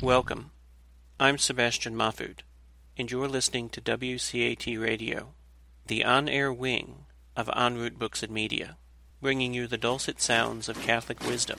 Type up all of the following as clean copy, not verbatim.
Welcome. I'm Sebastian Mahfood, and you're listening to WCAT Radio, the on-air wing of En Route Books and Media, bringing you the dulcet sounds of Catholic wisdom.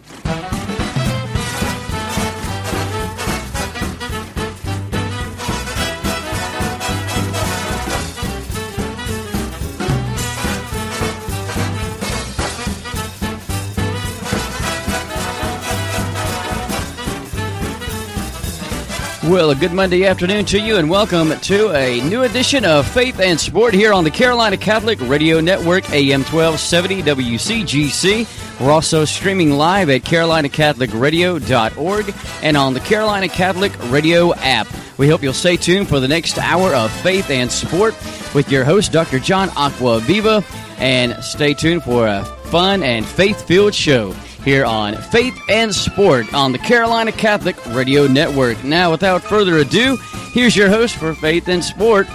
Well, a good Monday afternoon to you, and welcome to a new edition of Faith and Sport here on the Carolina Catholic Radio Network, AM 1270 WCGC. We're also streaming live at carolinacatholicradio.org and on the Carolina Catholic Radio app. We hope you'll stay tuned for the next hour of Faith and Sport with your host, Dr. John Acquaviva, and stay tuned for a fun and faith-filled show here on Faith and Sport on the Carolina Catholic Radio Network. Now, without further ado, here's your host for Faith and Sport,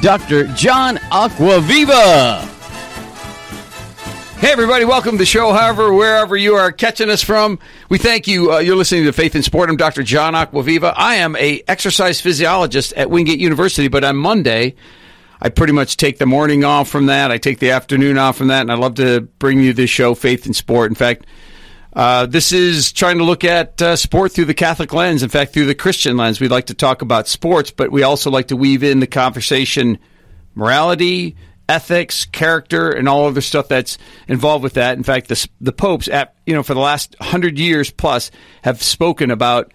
Dr. John Acquaviva. Hey, everybody, welcome to the show, wherever you are catching us from. We thank you. You're listening to Faith and Sport. I'm Dr. John Acquaviva. I am an exercise physiologist at Wingate University, but on Monday, I pretty much take the morning off from that. I take the afternoon off from that, and I love to bring you this show, Faith and Sport. In fact, this is trying to look at sport through the Catholic lens. In fact, through the Christian lens. We like to talk about sports, but we also like to weave in the conversation morality, ethics, character, and all other stuff that's involved with that. In fact, the popes, for the last 100 years plus, have spoken about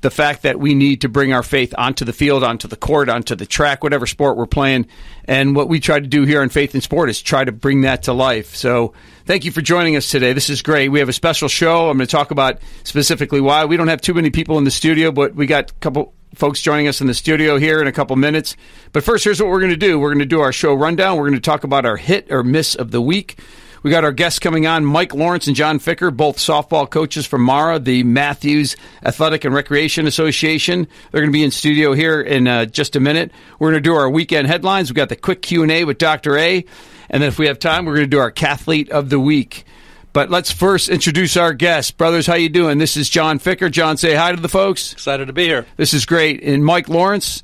the fact that we need to bring our faith onto the field, onto the court, onto the track, whatever sport we're playing. And what we try to do here on Faith and Sport is try to bring that to life. So thank you for joining us today. This is great. We have a special show. I'm going to talk about specifically why. We don't have too many people in the studio, but we got a couple folks joining us in the studio here in a couple minutes. But first, here's what we're going to do. We're going to do our show rundown. We're going to talk about our hit or miss of the week. We got our guests coming on, Mike Lawrence and John Ficker, both softball coaches from MARA, the Matthews Athletic and Recreation Association. They're going to be in studio here in just a minute. We're going to do our weekend headlines. We've got the quick Q&A with Dr. A. And then if we have time, we're going to do our Cathlete of the Week. But let's first introduce our guests. Brothers, how you doing? This is John Ficker. John, say hi to the folks. Excited to be here. This is great. And Mike Lawrence,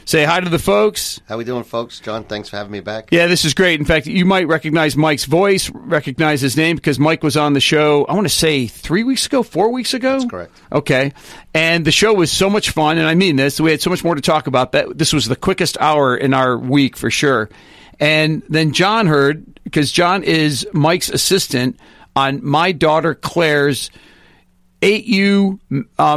say hi to the folks. How we doing, folks? John, thanks for having me back. Yeah, this is great. In fact, you might recognize Mike's voice, recognize his name, because Mike was on the show, I want to say 4 weeks ago? That's correct. Okay. And the show was so much fun, and I mean this. We had so much more to talk about. This was the quickest hour in our week for sure. And then John heard, because John is Mike's assistant on my daughter Claire's 8U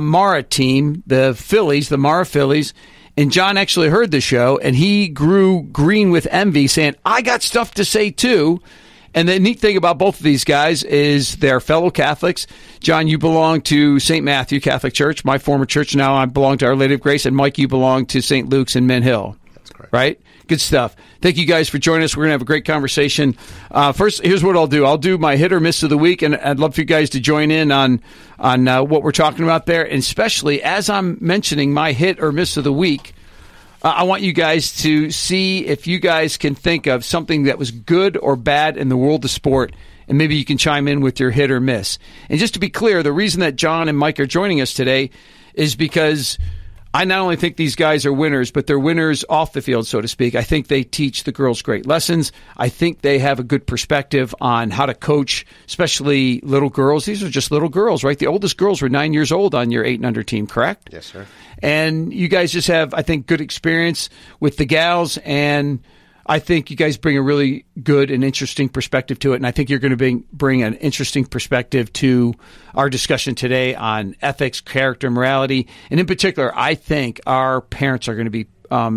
MARA team, the MARA Phillies. And John actually heard the show, and he grew green with envy, saying, I got stuff to say, too. And the neat thing about both of these guys is they're fellow Catholics. John, you belong to St. Matthew Catholic Church, my former church. Now I belong to Our Lady of Grace. And, Mike, you belong to St. Luke's in Mint Hill. That's correct. Right? Good stuff. Thank you guys for joining us. We're going to have a great conversation. First, here's what I'll do. I'll do my hit or miss of the week, and I'd love for you guys to join in on what we're talking about there. And especially as I'm mentioning my hit or miss of the week, I want you guys to see if you guys can think of something that was good or bad in the world of sport, and maybe you can chime in with your hit or miss. And just to be clear, the reason that John and Mike are joining us today is because I not only think these guys are winners, but they're winners off the field, so to speak. I think they teach the girls great lessons. I think they have a good perspective on how to coach, especially little girls. These are just little girls, right? The oldest girls were 9 years old on your 8 and under team, correct? Yes, sir. And you guys just have, I think, good experience with the gals, and I think you guys bring a really good and interesting perspective to it, and I think you're going to bring an interesting perspective to our discussion today on ethics, character, morality, and in particular, I think our parents are going to be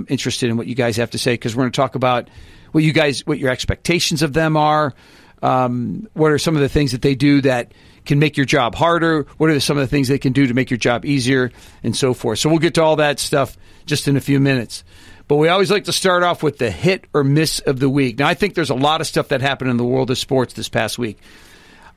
interested in what you guys have to say, because we're going to talk about what your expectations of them are, what are some of the things that they do that can make your job harder, what are some of the things they can do to make your job easier, and so forth. So we'll get to all that stuff just in a few minutes. But we always like to start off with the hit or miss of the week. Now, I think there's a lot of stuff that happened in the world of sports this past week.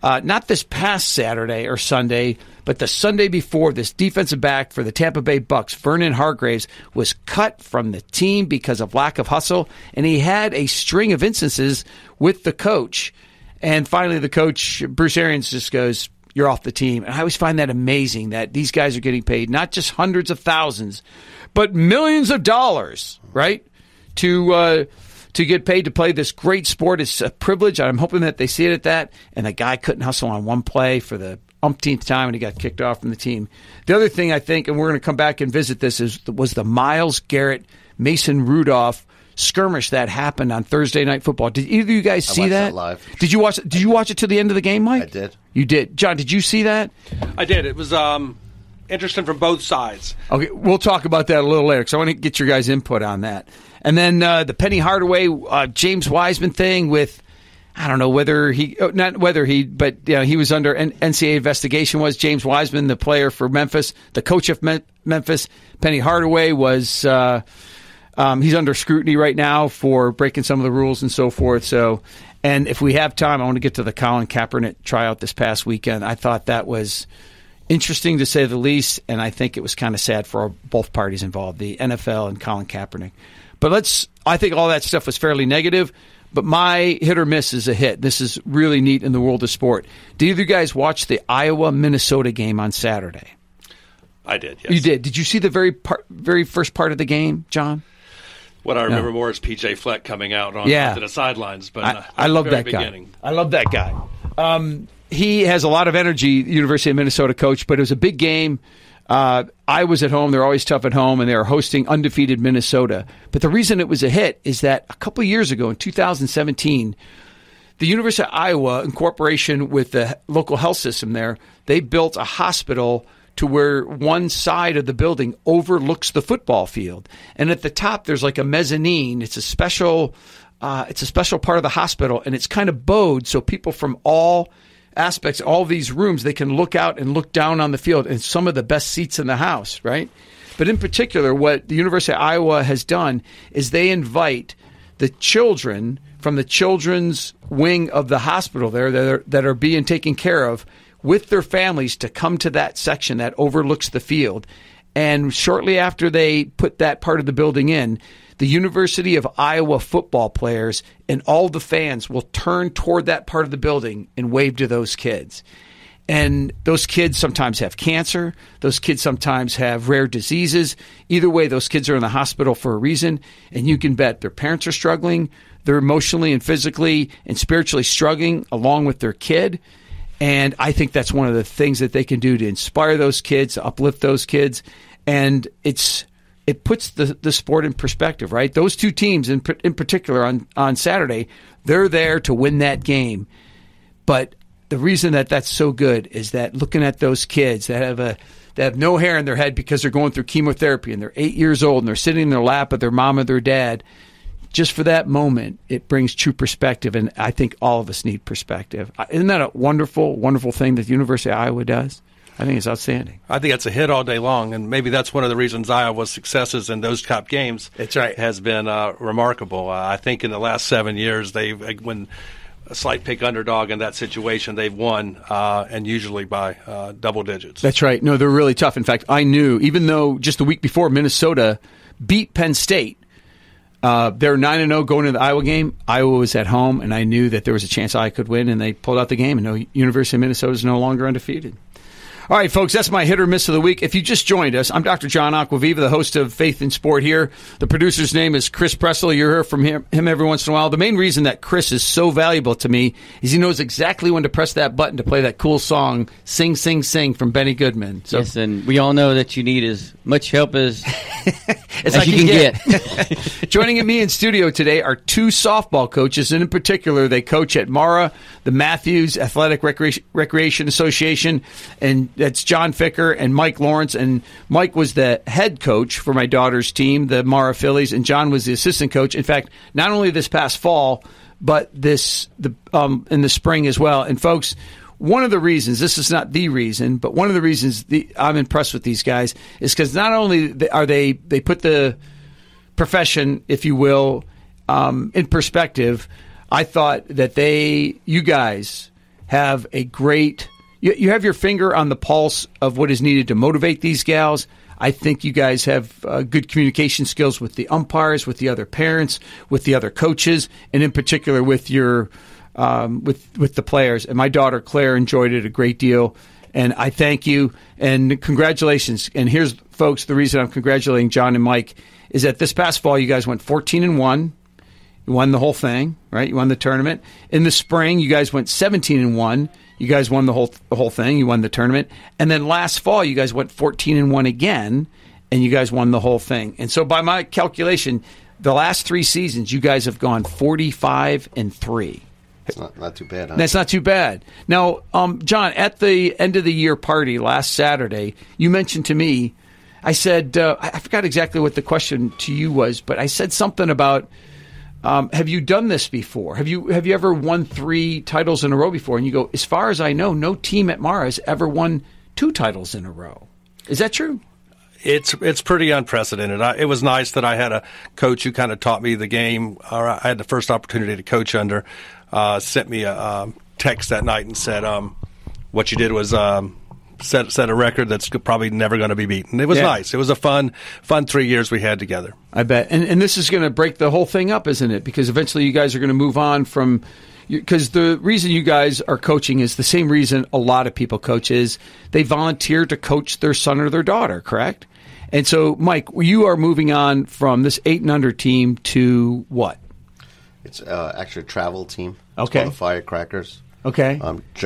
Not this past Saturday or Sunday, but the Sunday before, this defensive back for the Tampa Bay Bucks, Vernon Hargreaves, was cut from the team because of lack of hustle, and he had a string of instances with the coach. And finally, the coach, Bruce Arians, just goes, "You're off the team." And I always find that amazing that these guys are getting paid not just hundreds of thousands, but millions of dollars, right? To get paid to play this great sport. It's a privilege. I'm hoping that they see it at that. And the guy couldn't hustle on one play for the umpteenth time, and he got kicked off from the team. The other thing I think, and we're going to come back and visit this, was the Myles Garrett, Mason Rudolph skirmish that happened on Thursday Night Football. Did either of you guys see that? I watched that live. Did you watch it? Did you watch it to the end of the game, Mike? I did. You did. John, did you see that? I did. It was interesting from both sides. Okay, we'll talk about that a little later because I want to get your guys' input on that. And then the Penny Hardaway, James Wiseman thing with, I don't know whether he, but he was under NCAA investigation. Was James Wiseman, the player for Memphis, the coach of Memphis? Penny Hardaway was. He's under scrutiny right now for breaking some of the rules and so forth. So, and if we have time, I want to get to the Colin Kaepernick tryout this past weekend. I thought that was interesting to say the least, and I think it was kind of sad for both parties involved, the NFL and Colin Kaepernick. But I think all that stuff was fairly negative, but my hit or miss is a hit. This is really neat in the world of sport. Did either of you guys watch the Iowa-Minnesota game on Saturday? I did, yes. You did. Did you see the very first part of the game, John? What I remember more is P.J. Fleck coming out on to the sidelines. But I love that guy. I love that guy. He has a lot of energy, University of Minnesota coach, but it was a big game. I was at home. They're always tough at home, and they were hosting undefeated Minnesota. But the reason it was a hit is that a couple of years ago, in 2017, the University of Iowa, in cooperation with the local health system there, they built a hospital to where one side of the building overlooks the football field. And at the top, there's like a mezzanine. It's a special part of the hospital, and it's kind of bowed so people from all aspects, all these rooms, they can look out and look down on the field, and some of the best seats in the house, right? But in particular, what the University of Iowa has done is they invite the children from the children's wing of the hospital there that are being taken care of with their families to come to that section that overlooks the field. And shortly after they put that part of the building in, the University of Iowa football players and all the fans will turn toward that part of the building and wave to those kids. And those kids sometimes have cancer. Those kids sometimes have rare diseases. Either way, those kids are in the hospital for a reason. And you can bet their parents are struggling. They're emotionally and physically and spiritually struggling along with their kid. And I think that's one of the things that they can do to inspire those kids, to uplift those kids. And it puts the sport in perspective, right? Those two teams in particular on Saturday, they're there to win that game. But the reason that that's so good is that looking at those kids that have no hair in their head because they're going through chemotherapy and they're 8 years old and they're sitting in their lap with their mom or their dad, just for that moment, it brings true perspective, and I think all of us need perspective. Isn't that a wonderful, wonderful thing that the University of Iowa does? I think it's outstanding. I think it's a hit all day long, and maybe that's one of the reasons Iowa's successes in those top games has been remarkable. I think in the last 7 years, when a slight pick underdog in that situation, they've won, and usually by double digits. That's right. No, they're really tough. In fact, I knew, even though just the week before Minnesota beat Penn State, they're 9-0 going into the Iowa game. Iowa was at home, and I knew that there was a chance I could win, and they pulled out the game, and no, University of Minnesota is no longer undefeated. All right, folks, that's my hit or miss of the week. If you just joined us, I'm Dr. John Acquaviva, the host of Faith in Sport here. The producer's name is Chris Presley. You hear from him every once in a while. The main reason that Chris is so valuable to me is he knows exactly when to press that button to play that cool song, Sing, Sing, Sing, from Benny Goodman. So, yes, and we all know that you need as much help as you can get. Joining me in studio today are two softball coaches, and in particular, they coach at Mara, the Matthews Athletic Recreation Association, and that's John Ficker and Mike Lawrence. And Mike was the head coach for my daughter's team, the Mara Phillies, and John was the assistant coach. In fact, not only this past fall, but in the spring as well. And folks, one of the reasons, this is not the reason, but one of the reasons I'm impressed with these guys is because not only are they put the profession, if you will, in perspective. I thought that you guys have a great, you have your finger on the pulse of what is needed to motivate these gals. I think you guys have good communication skills with the umpires, with the other parents, with the other coaches, and in particular with your with the players. And my daughter Claire enjoyed it a great deal. And I thank you and congratulations. And here's, folks, the reason I'm congratulating John and Mike is that this past fall you guys went 14-1. You won the whole thing, right? You won the tournament. In the spring, you guys went 17-1. You guys won the whole thing. You won the tournament. And then last fall, you guys went 14-1 again, and you guys won the whole thing. And so by my calculation, the last 3 seasons, you guys have gone 45-3. It's not too bad, huh? That's not too bad. Now, John, at the end of the year party last Saturday, you mentioned to me, I said, I forgot exactly what the question to you was, but I said something about, have you done this before? Have you ever won 3 titles in a row before? And you go, as far as I know, no team at Mara has ever won 2 titles in a row. Is that true? It's pretty unprecedented. It was nice that I had a coach who kind of taught me the game. I had the first opportunity to coach under. Sent me a text that night and said, what you did was set a record that's probably never going to be beaten. It was nice. It was a fun 3 years we had together. I bet. And this is going to break the whole thing up, isn't it? Because eventually you guys are going to move on from – because the reason you guys are coaching is the same reason a lot of people coach is they volunteer to coach their son or their daughter, correct? And so, Mike, you are moving on from this 8-under team to what? It's actually a travel team. Okay. It's called the Firecrackers. Okay.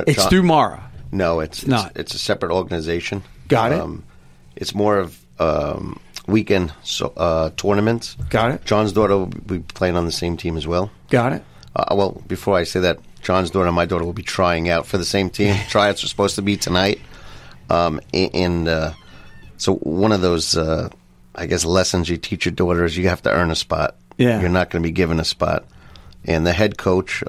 It's through Mara. No, it's not. It's a separate organization. Got it. It's more of weekend tournaments. Got it. John's daughter will be playing on the same team as well. Got it. Well, before I say that, John's daughter and my daughter will be trying out for the same team. Tryouts are supposed to be tonight. So one of those, I guess, lessons you teach your daughter is you have to earn a spot. Yeah. You're not going to be given a spot. And the head coach,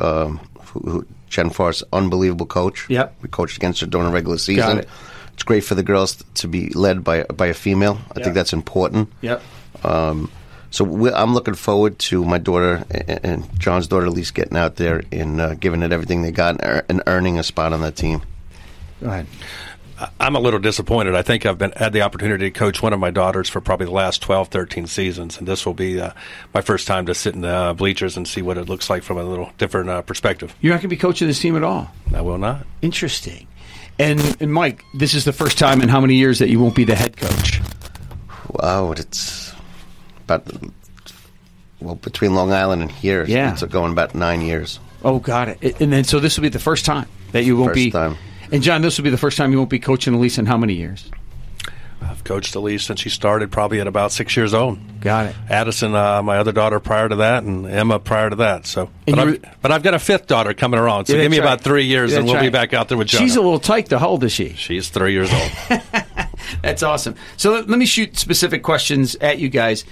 Chen Farr's unbelievable coach. Yep. We coached against her during the regular season. Got it. It's great for the girls to be led by a female. I think that's important. Yep. So I'm looking forward to my daughter and John's daughter at least getting out there and giving it everything they got and earning a spot on that team. Go ahead. I'm a little disappointed. I think I've had the opportunity to coach one of my daughters for probably the last 12, 13 seasons, and this will be my first time to sit in the bleachers and see what it looks like from a little different perspective. You're not going to be coaching this team at all? I will not. Interesting. And Mike, this is the first time in how many years that you won't be the head coach? Wow, it's about, between Long Island and here, it's going about 9 years. Oh, got it. And then so this will be the first time that you won't be. First time. And John, this will be the first time you won't be coaching Elise in how many years? I've coached Elise since she started probably at about 6 years old. Got it. Addison, my other daughter prior to that, and Emma prior to that. So, but I've got a 5th daughter coming around, so give me about 3 years and we'll be back out there with John. She's a little tight, though. How old is she? She's 3 years old. That's awesome. So let me shoot specific questions at you guys.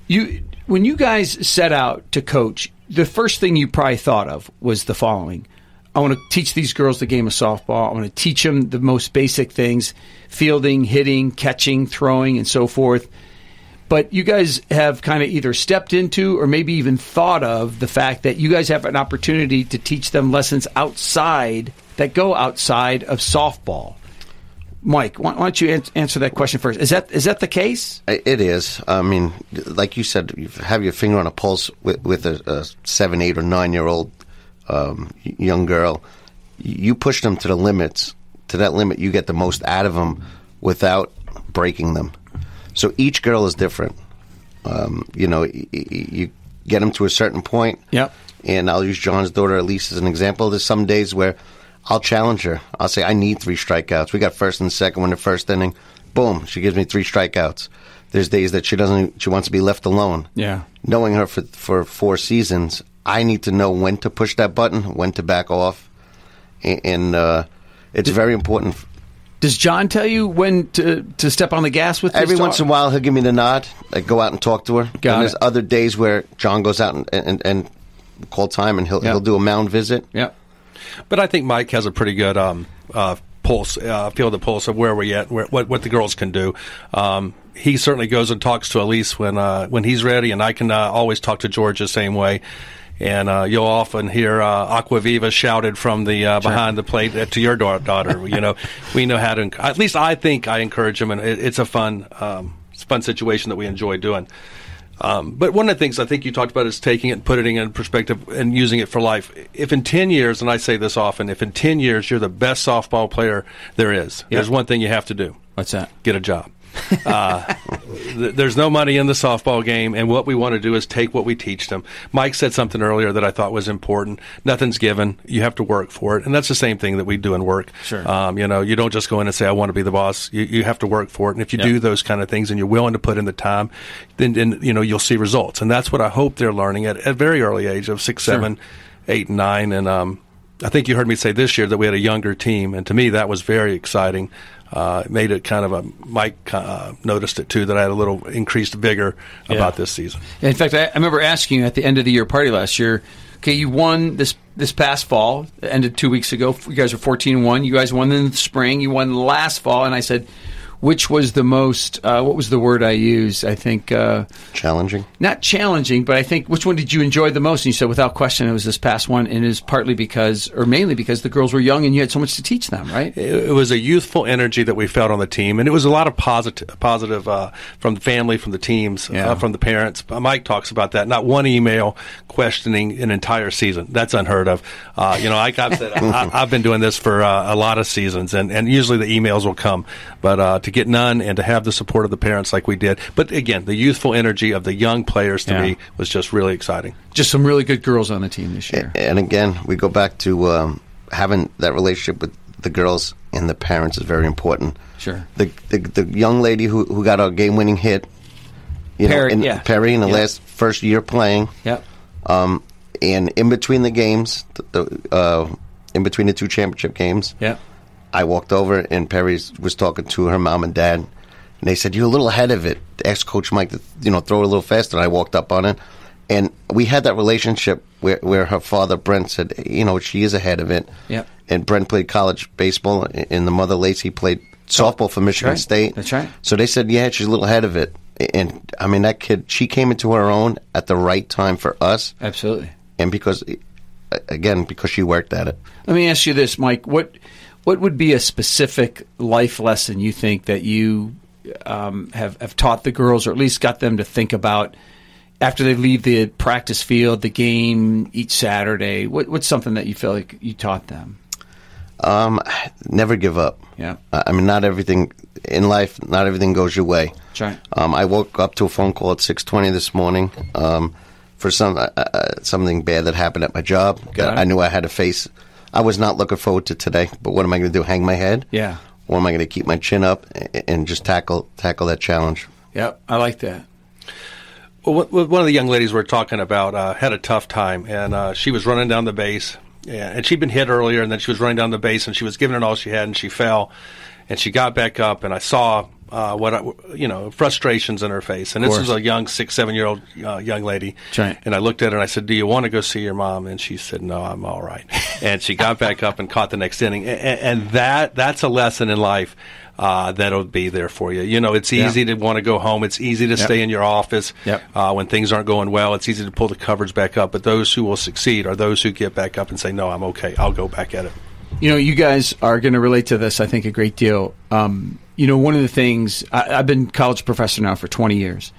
When you guys set out to coach, the first thing you probably thought of was the following. I want to teach these girls the game of softball. I want to teach them the most basic things, fielding, hitting, catching, throwing, and so forth. But you guys have kind of either stepped into or maybe even thought of the fact that you guys have an opportunity to teach them lessons that go outside of softball. Mike, why don't you answer that question first? Is that the case? It is. I mean, like you said, you have your finger on a pulse with a 7, 8, or 9-year-old young girl. You push them to the limits. To that limit, you get the most out of them without breaking them. So each girl is different. You get them to a certain point. Yep. And I'll use John's daughter Elise as an example. There's some days where I'll challenge her. I'll say, I need 3 strikeouts. We got first and second in the first inning. Boom, she gives me 3 strikeouts. There's days that she wants to be left alone. Yeah. Knowing her for 4 seasons, I need to know when to push that button, when to back off. And it's very important. Does John tell you when to step on the gas with Every once in a while, he'll give me the nod. I go out and talk to her. And there's other days where John goes out and call time, and he'll do a mound visit. Yeah. But I think Mike has a pretty good pulse, feel the pulse of where we're at, what the girls can do. He certainly goes and talks to Elise when he's ready, and I can always talk to George the same way. And you'll often hear Acquaviva shouted from the behind the plate to your daughter. We know how to. At least I think I encourage him, and it's a fun situation that we enjoy doing. But one of the things I think you talked about is taking it and putting it in perspective and using it for life. If in 10 years, and I say this often, if in 10 years you're the best softball player there is, there's one thing you have to do. What's that? Get a job. There's no money in the softball game, and what we want to do is take what we teach them. Mike said something earlier that I thought was important. Nothing's given. You have to work for it, and that's the same thing that we do in work. Sure. You don't just go in and say, I want to be the boss. You have to work for it, and if you do those kind of things and you're willing to put in the time, then you'll see results. And that's what I hope they're learning at a very early age of 6, 7, 8, and 9. And I think you heard me say this year that we had a younger team, and to me that was very exciting. It made it kind of Mike noticed it too, that I had a little increased vigor about this season. In fact, I remember asking you at the end of the year party last year, okay, you won this past fall, it ended 2 weeks ago. You guys are 14-1. You guys won in the spring. You won last fall. And I said, which was the most, what was the word I used? I think... challenging? Not challenging, but I think, which one did you enjoy the most? And you said, without question, it was this past one, and it is partly because, or mainly because the girls were young and you had so much to teach them, right? It was a youthful energy that we felt on the team, and it was a lot of positive from the family, from the teams, from the parents. Mike talks about that. Not one email questioning an entire season. That's unheard of. Like I've said, I've been doing this for a lot of seasons, and usually the emails will come, but to get none and to have the support of the parents like we did. But again, the youthful energy of the young players to me was just really exciting. Just some really good girls on the team this year. And again, we go back to having that relationship with the girls and the parents is very important. Sure. The young lady who got our game-winning hit, Perry in the first year playing. Yep. And in between the games, in between the 2 championship games, I walked over and Perry was talking to her mom and dad, and they said, "You're a little ahead of it." Asked Coach Mike to throw it a little faster. And I walked up on it, and we had that relationship where her father Brent said, she is ahead of it. Yep. And Brent played college baseball, and the mother Lacey played softball for Michigan State. That's right. So they said, yeah, she's a little ahead of it. And I mean, that kid, she came into her own at the right time for us. Absolutely. And because she worked at it. Let me ask you this, Mike. What would be a specific life lesson you think that you have taught the girls, or at least got them to think about after they leave the practice field, the game each Saturday? What's something that you feel like you taught them? Never give up. Yeah. I mean, not everything in life, not everything goes your way. That's right. I woke up to a phone call at 6:20 this morning for something bad that happened at my job. I knew I had to face. I was not looking forward to today, but what am I going to do? Hang my head? Yeah. Or am I going to keep my chin up and just tackle that challenge? Yep, I like that. Well, one of the young ladies we're talking about had a tough time, and she was running down the base, and she'd been hit earlier, and then she was running down the base, and she was giving it all she had, and she fell, and she got back up, and I saw frustrations in her face. And this was a young 6-7-year-old young lady. Right. And I looked at her and I said, "Do you want to go see your mom?" And she said, "No, I'm all right." And she got back up and caught the next inning. And that's a lesson in life that'll be there for you. It's easy to want to go home. It's easy to stay in your office when things aren't going well. It's easy to pull the covers back up. But those who will succeed are those who get back up and say, "No, I'm okay. I'll go back at it." You guys are going to relate to this, I think, a great deal. One of the things, I've been a college professor now for 20 years,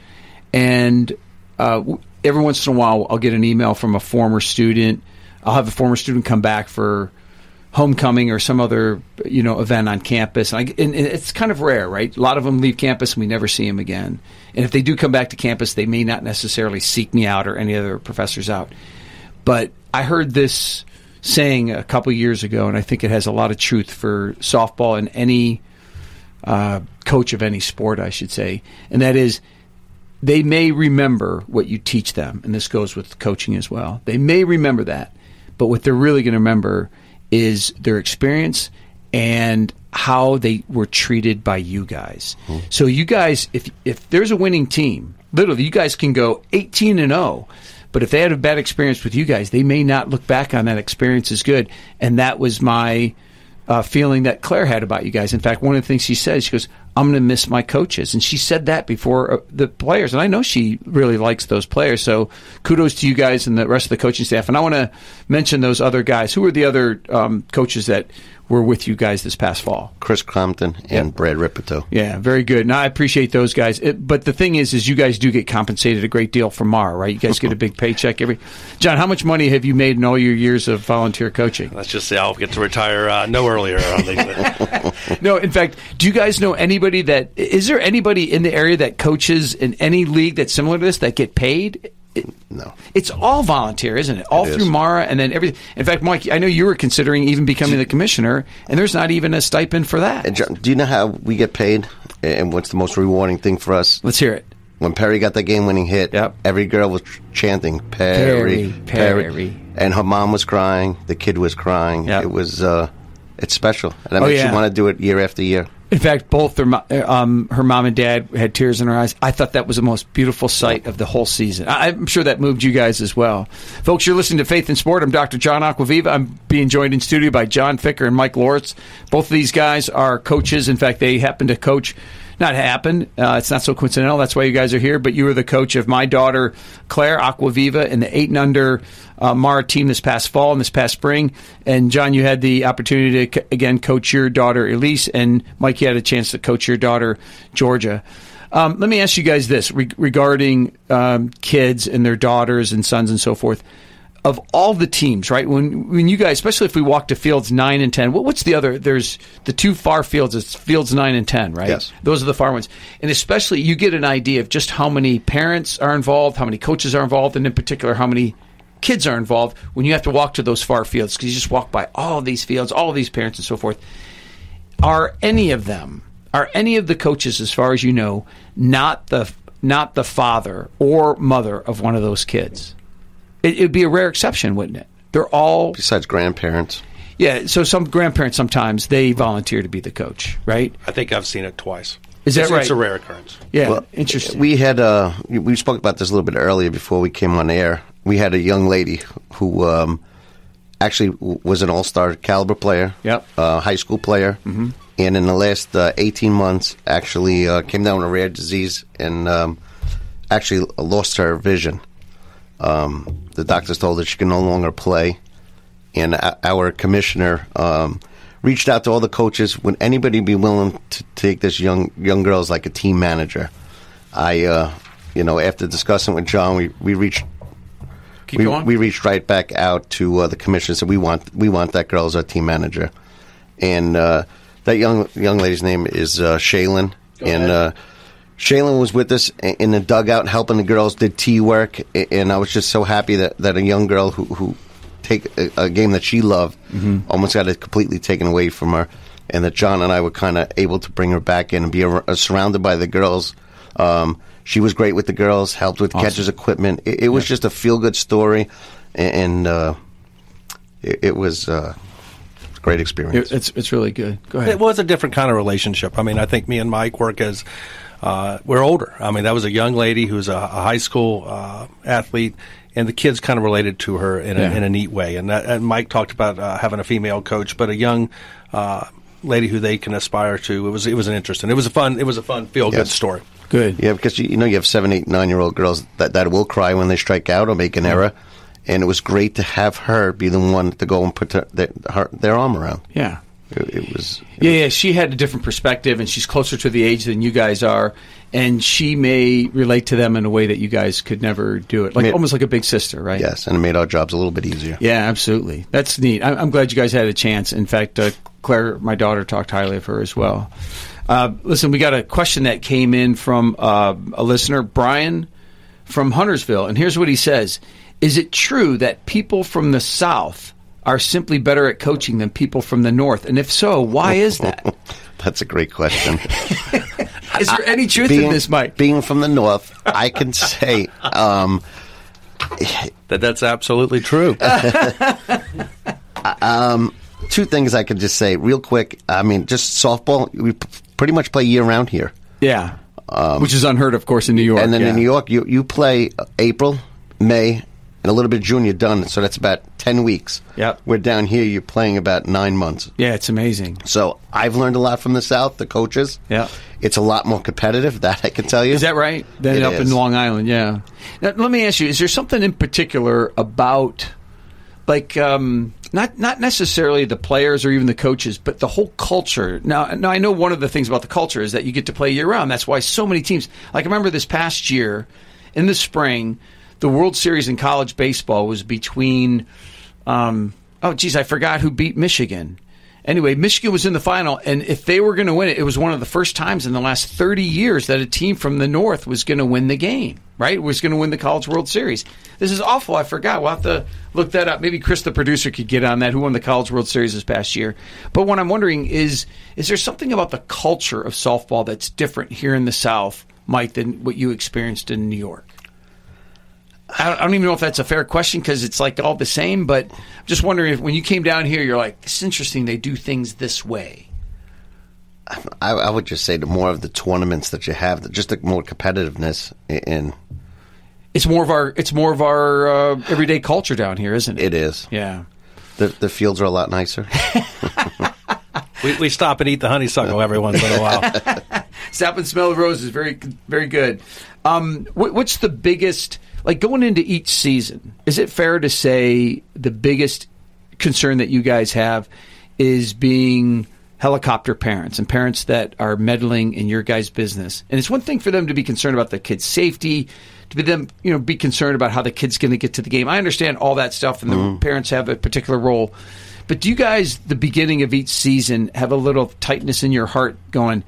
and every once in a while I'll get an email from a former student. I'll have a former student come back for homecoming or some other event on campus, and it's kind of rare, right? A lot of them leave campus and we never see them again. And if they do come back to campus, they may not necessarily seek me out or any other professors out. But I heard this saying a couple years ago, and I think it has a lot of truth for softball and any coach of any sport, I should say, and that is, they may remember what you teach them, and this goes with coaching as well. They may remember that, but what they're really going to remember is their experience and how they were treated by you guys. Mm-hmm. So you guys, if there's a winning team, literally, you guys can go 18-0, but if they had a bad experience with you guys, they may not look back on that experience as good. And that was my feeling that Claire had about you guys. In fact, one of the things she said, she goes, I'm going to miss my coaches. And she said that before the players. And I know she really likes those players. So kudos to you guys and the rest of the coaching staff. And I want to mention those other guys. Who are the other coaches that were with you guys this past fall? Chris Crompton and Brad Ripito. Yeah, very good. And I appreciate those guys. But the thing is you guys do get compensated a great deal from Mara, right? You guys get a big paycheck every. John, how much money have you made in all your years of volunteer coaching? Let's just say I'll get to retire no earlier. No, in fact, do you guys know anybody is there anybody in the area that coaches in any league that's similar to this that get paid? No. It's all volunteer, isn't it? All through Mara and then everything. In fact, Mike, I know you were considering even becoming the commissioner, and there's not even a stipend for that. And John, do you know how we get paid and what's the most rewarding thing for us? Let's hear it. When Perry got that game-winning hit, every girl was chanting, Perry. And her mom was crying. The kid was crying. Yep. It was, it's special. And that makes you want to do it year after year. In fact, both her mom and dad had tears in their eyes. I thought that was the most beautiful sight of the whole season. I'm sure that moved you guys as well. Folks, you're listening to Faith in Sport. I'm Dr. John Acquaviva. I'm being joined in studio by John Ficker and Mike Loritz. Both of these guys are coaches. In fact, they happen to coach. Not happen. It's not so coincidental. That's why you guys are here. But you were the coach of my daughter, Claire Acquaviva, in the 8 and under Mara team this past fall and this past spring. And, John, you had the opportunity to, again, coach your daughter, Elise. And, Mike, you had a chance to coach your daughter, Georgia. Let me ask you guys this regarding kids and their daughters and sons and so forth. Of all the teams, right, when you guys, especially if we walk to fields 9 and 10, what's the other? There's the 2 far fields. It's fields 9 and 10, right? Yes. Those are the far ones. And especially you get an idea of just how many parents are involved, how many coaches are involved, and in particular how many kids are involved when you have to walk to those far fields because you just walk by all of these fields, all of these parents and so forth. Are any of the coaches, as far as you know, not the father or mother of one of those kids? It would be a rare exception, wouldn't it? They're all... Besides grandparents. Yeah, so some grandparents sometimes, they volunteer to be the coach, right? I think I've seen it twice. Is that right? It's a rare occurrence. Yeah, well, interesting. We had we spoke about this a little bit earlier before we came on air. We had a young lady who actually was an all-star caliber player, high school player, and in the last 18 months actually came down with a rare disease and actually lost her vision. The doctors told her she can no longer play, and our commissioner reached out to all the coaches. Would anybody be willing to take this young girl as like a team manager? After discussing with John, we reached right back out to the commissioner and said we want that girl as our team manager, and that young lady's name is Shaylin, and Shaylin was with us in the dugout helping the girls, did tea work, and I was just so happy that a young girl who take a game that she loved almost got it completely taken away from her, and that John and I were kind of able to bring her back in and be surrounded by the girls. She was great with the girls, helped with catcher's equipment. It was just a feel-good story, and it was a great experience. It's really good. Go ahead. It was a different kind of relationship. I mean, I think me and Mike work as we're older. I mean, that was a young lady who was a high school athlete, and the kids kind of related to her in a neat way. And Mike talked about having a female coach, but a young lady who they can aspire to. It was an interesting. It was a fun feel good story. Good. Yeah, because you have 7, 8, 9-year-old girls that will cry when they strike out or make an error, and it was great to have her be the one to go and put their arm around. Yeah. It was. Yeah, she had a different perspective, and she's closer to the age than you guys are, and she may relate to them in a way that you guys could never do it, almost like a big sister, right? Yes, and it made our jobs a little bit easier. Yeah, absolutely. That's neat. I'm glad you guys had a chance. In fact, Claire, my daughter, talked highly of her as well. Listen, we got a question that came in from a listener, Brian from Huntersville, and here's what he says. Is it true that people from the South are simply better at coaching than people from the North? And if so, why is that? That's a great question. Is there any truth in this, Mike? Being from the North, I can say that's absolutely true. 2 things I could just say real quick. I mean, just softball, we pretty much play year-round here. Yeah, which is unheard of course, in New York. And then in New York, you play April, May, and a little bit of junior done. So that's about 10 weeks. Yep. We're down here, you're playing about 9 months. Yeah, it's amazing. So I've learned a lot from the South, the coaches. Yeah. It's a lot more competitive, that I can tell you. Is that right? Than It up is. in Long Island, yeah. Now, let me ask you, is there something in particular about, like, not necessarily the players or even the coaches, but the whole culture? Now, I know one of the things about the culture is that you get to play year-round. That's why so many teams, like I remember this past year, in the spring, the World Series in college baseball was between, I forgot who beat Michigan. Anyway, Michigan was in the final, and if they were going to win it, it was one of the first times in the last 30 years that a team from the North was going to win the game, right? Was going to win the College World Series. This is awful. I forgot. We'll have to look that up. Maybe Chris, the producer, could get on that, who won the College World Series this past year. But what I'm wondering is there something about the culture of softball that's different here in the South, Mike, than what you experienced in New York? I don't even know if that's a fair question because it's like all the same, but I'm just wondering if when you came down here, you're like, this is interesting, they do things this way. I would just say the more of the tournaments that you have, just the more competitiveness in. It's more of our everyday culture down here, isn't it? It is. Yeah. The fields are a lot nicer. We stop and eat the honeysuckle every once in a while. Stop and smell the roses. Very, very good. What's the biggest, like going into each season, is it fair to say the biggest concern that you guys have is being helicopter parents and parents that are meddling in your guys' business? And it's one thing for them to be concerned about the kids' safety, to be concerned about how the kid's going to get to the game. I understand all that stuff, and the parents have a particular role. But do you guys, the beginning of each season, have a little tightness in your heart going,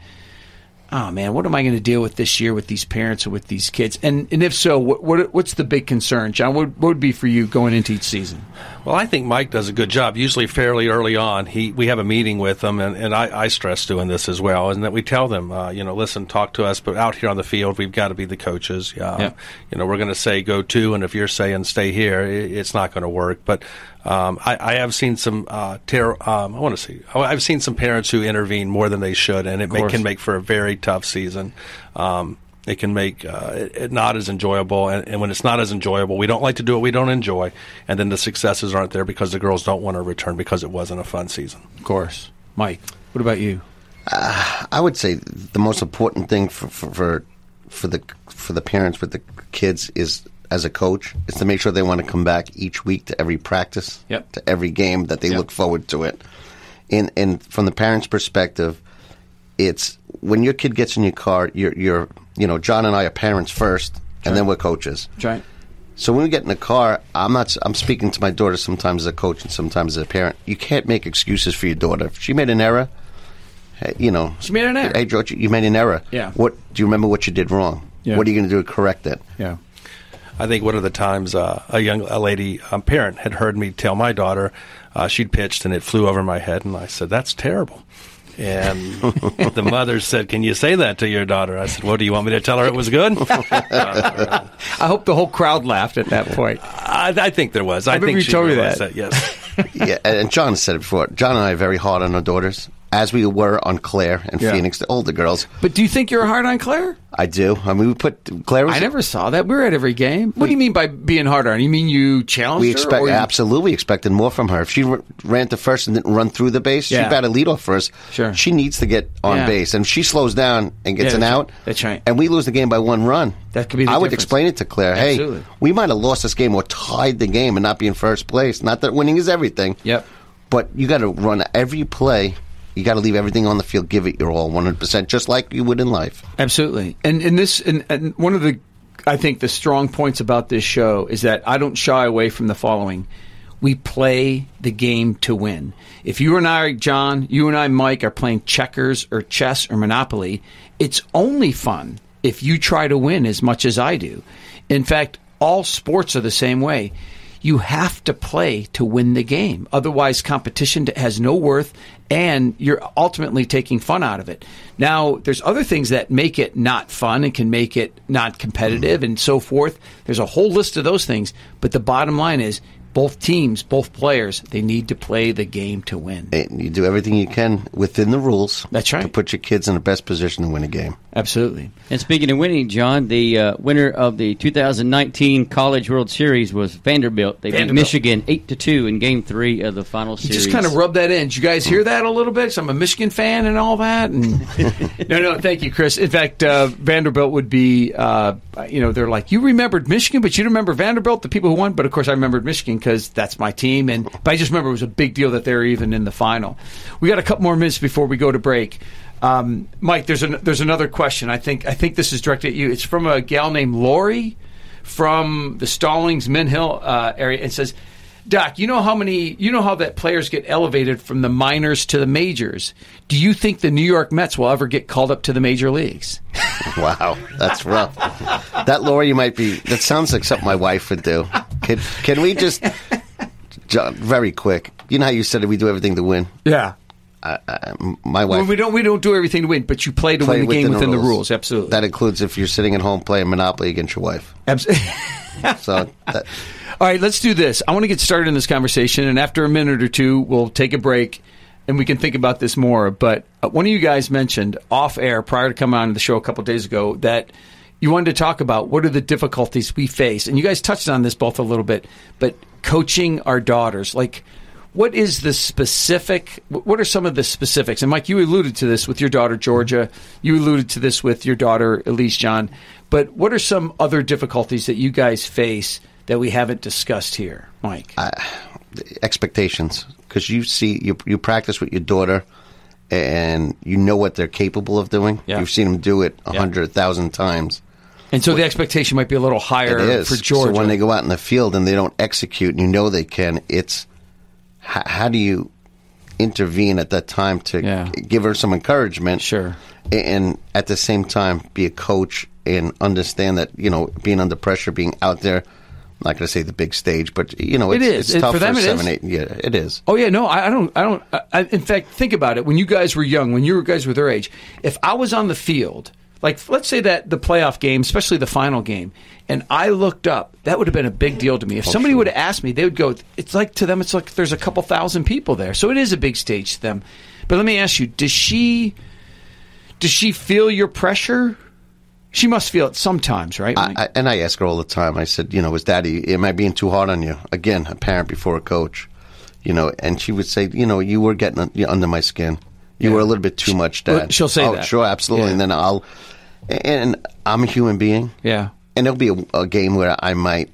oh, man, what am I going to deal with this year with these parents and with these kids? And if so, what's the big concern? John, what would be for you going into each season? Well, I think Mike does a good job, usually fairly early on. We have a meeting with them, and I stress doing this as well, and that we tell them, listen, talk to us, but out here on the field, we've got to be the coaches. We're going to say go to, and if you're saying stay here, it's not going to work. But I have seen some I've seen some parents who intervene more than they should, and it can make for a very tough season. It can make it not as enjoyable, and when it's not as enjoyable, we don't like to do what we don't enjoy, and then the successes aren't there because the girls don't want to return because it wasn't a fun season. Of course. Mike, what about you? I would say the most important thing for the parents with the kids is, as a coach, is to make sure they want to come back each week to every practice, to every game, that they look forward to it. And from the parents' perspective, it's when your kid gets in your car, you're John and I are parents first, and then we're coaches. That's right. So when we get in the car, I'm speaking to my daughter sometimes as a coach and sometimes as a parent. You can't make excuses for your daughter. If she made an error, she made an error. Hey, George, you made an error. Yeah. What do you remember what you did wrong? Yeah. What are you going to do to correct it? Yeah. I think one of the times a lady parent had heard me tell my daughter she'd pitched and it flew over my head, and I said, "That's terrible." And the mother said, "Can you say that to your daughter?" I said, "Well, do you want me to tell her it was good?" I hope the whole crowd laughed at that point. I think there was. I think she told you that. Yes. Yeah, and John said it before. John and I are very hard on our daughters, as we were on Claire and Phoenix, the older girls. But do you think you're hard on Claire? I do. I mean, we put Claire. I never saw that. We were at every game. What do you mean by being hard on her? You mean you challenged her? Absolutely expected more from her. If she ran to first and didn't run through the base, she batted leadoff first. Sure. She needs to get on base, and if she slows down and gets an out. That's right. And we lose the game by one run. That could be the I would difference. explain it to Claire. Absolutely. Hey, we might have lost this game or tied the game and not be in first place. Not that winning is everything. Yep. But you got to run every play. You got to leave everything on the field, give it your all, 100%, just like you would in life. Absolutely. And one of the, I think, the strong points about this show is that I don't shy away from the following. We play the game to win. If you and I, John, you and I, Mike, are playing checkers or chess or Monopoly, it's only fun if you try to win as much as I do. In fact, all sports are the same way. You have to play to win the game. Otherwise, competition has no worth, and you're ultimately taking fun out of it. Now, there's other things that make it not fun and can make it not competitive and so forth. There's a whole list of those things. But the bottom line is both teams, both players, they need to play the game to win. And you do everything you can within the rules. That's right. To put your kids in the best position to win a game. Absolutely. And speaking of winning, John, the winner of the 2019 College World Series was Vanderbilt. They beat Michigan 8-2 in Game 3 of the final series. Just kind of rub that in. Did you guys hear that a little bit? So I'm a Michigan fan and all that. And no, thank you, Chris. In fact, Vanderbilt would be, they're like, you remembered Michigan, but you don't remember Vanderbilt, the people who won. But of course, I remembered Michigan because that's my team. But I just remember it was a big deal that they were even in the final. We got a couple more minutes before we go to break. Mike, there's another question. I think this is directed at you. It's from a gal named Lori from the Stallings Mint Hill area. It says, Doc, you know how that players get elevated from the minors to the majors. Do you think the New York Mets will ever get called up to the major leagues? Wow, that's rough. That Lori that sounds like something my wife would do. Can we just, John, very quick? You know how you said that we do everything to win? Yeah. My wife. Well, we don't do everything to win, but you play to win the game within the rules. Absolutely. That includes if you're sitting at home playing Monopoly against your wife. Absolutely. All right, let's do this. I want to get started in this conversation, and after a minute or two, we'll take a break, and we can think about this more. But one of you guys mentioned off air prior to coming on the show a couple of days ago that you wanted to talk about what are the difficulties we face, and you guys touched on this both a little bit. But coaching our daughters, like. What is the specific? What are some of the specifics? And Mike, you alluded to this with your daughter Georgia. You alluded to this with your daughter Elise, John. But what are some other difficulties that you guys face that we haven't discussed here, Mike? Expectations, because you practice with your daughter, and you know what they're capable of doing. Yeah. You've seen them do it 100,000 times. And so the expectation might be a little higher for Georgia. So when they go out in the field and they don't execute, and you know they can, it's how do you intervene at that time to give her some encouragement? Sure. And at the same time, be a coach and understand that, being under pressure, being out there, I'm not going to say the big stage, but, it's tough for them, 7, 8. Yeah, it is. Oh, yeah, no, I don't. In fact, think about it. When you guys were young, when you guys were their age, if I was on the field, like let's say that the playoff game, especially the final game, and I looked up, that would have been a big deal to me. If somebody would have asked me, they would go, it's like there's a couple thousand people there. So it is a big stage to them. But let me ask you, does she feel your pressure? She must feel it sometimes, right? And I ask her all the time. I said, is Daddy, am I being too hard on you? Again, a parent before a coach. And she would say, you were getting under my skin. You were a little bit too much, Dad. Well, she'll say that. Oh, sure, absolutely. Yeah. And then and I'm a human being. Yeah. And there'll be a game where I might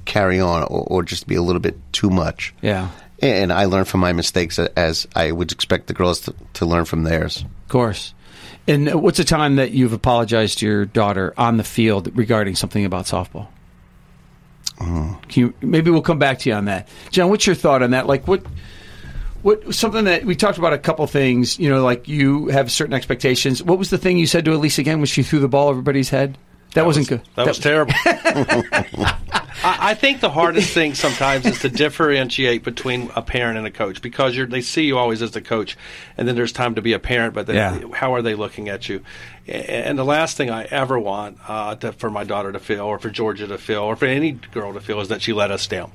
carry on or just be a little bit too much. Yeah. And I learn from my mistakes as I would expect the girls to learn from theirs. Of course. And what's the time that you've apologized to your daughter on the field regarding something about softball? Maybe we'll come back to you on that. John, what's your thought on that? Like what something that we talked about a couple things, like you have certain expectations. What was the thing you said to Elise again when she threw the ball over everybody's head? That wasn't good. That was terrible. I think the hardest thing sometimes is to differentiate between a parent and a coach, because they see you always as the coach, and then there's time to be a parent, but then how are they looking at you? And the last thing I ever want for my daughter to feel, or for Georgia to feel, or for any girl to feel, is that she let us down.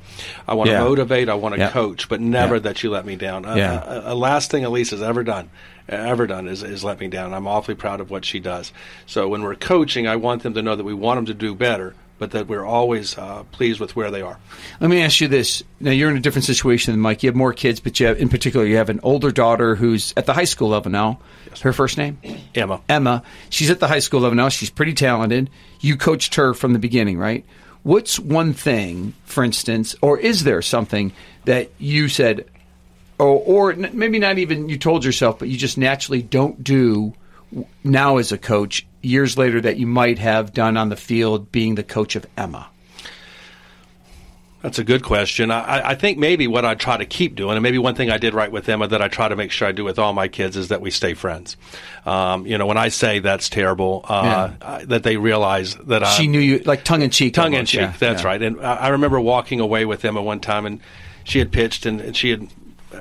I want to motivate, I want to coach, but never that you let me down. Last thing Elise has ever done is let me down. I'm awfully proud of what she does. So when we're coaching, I want them to know that we want them to do better, but that we're always pleased with where they are. Let me ask you this. Now, you're in a different situation than Mike. You have more kids, but in particular, you have an older daughter who's at the high school level now. Yes. Her first name? Emma. She's at the high school level now. She's pretty talented. You coached her from the beginning, right? What's one thing, for instance, or is there something that you said, or maybe not even you told yourself, but you just naturally don't do now as a coach years later that you might have done on the field being the coach of Emma? That's a good question. I think maybe what I try to keep doing, and maybe one thing I did right with Emma that I try to make sure I do with all my kids, is that we stay friends. When I say that's terrible, that they realize that she knew you, like tongue-in-cheek. Tongue-in-cheek, that's right. And I remember walking away with Emma one time, and she had pitched, and she had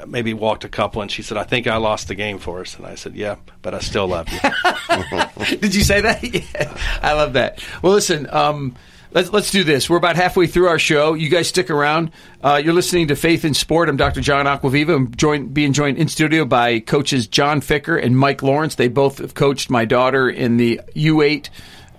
maybe walked a couple, and she said, "I think I lost the game for us." And I said, "Yeah, but I still love you." Did you say that? Yeah. I love that. Well, listen, Let's do this. We're about halfway through our show. You guys stick around. You're listening to Faith in Sport. I'm Dr. John Acquaviva. I'm being joined in studio by coaches John Ficker and Mike Lawrence. They both have coached my daughter in the U8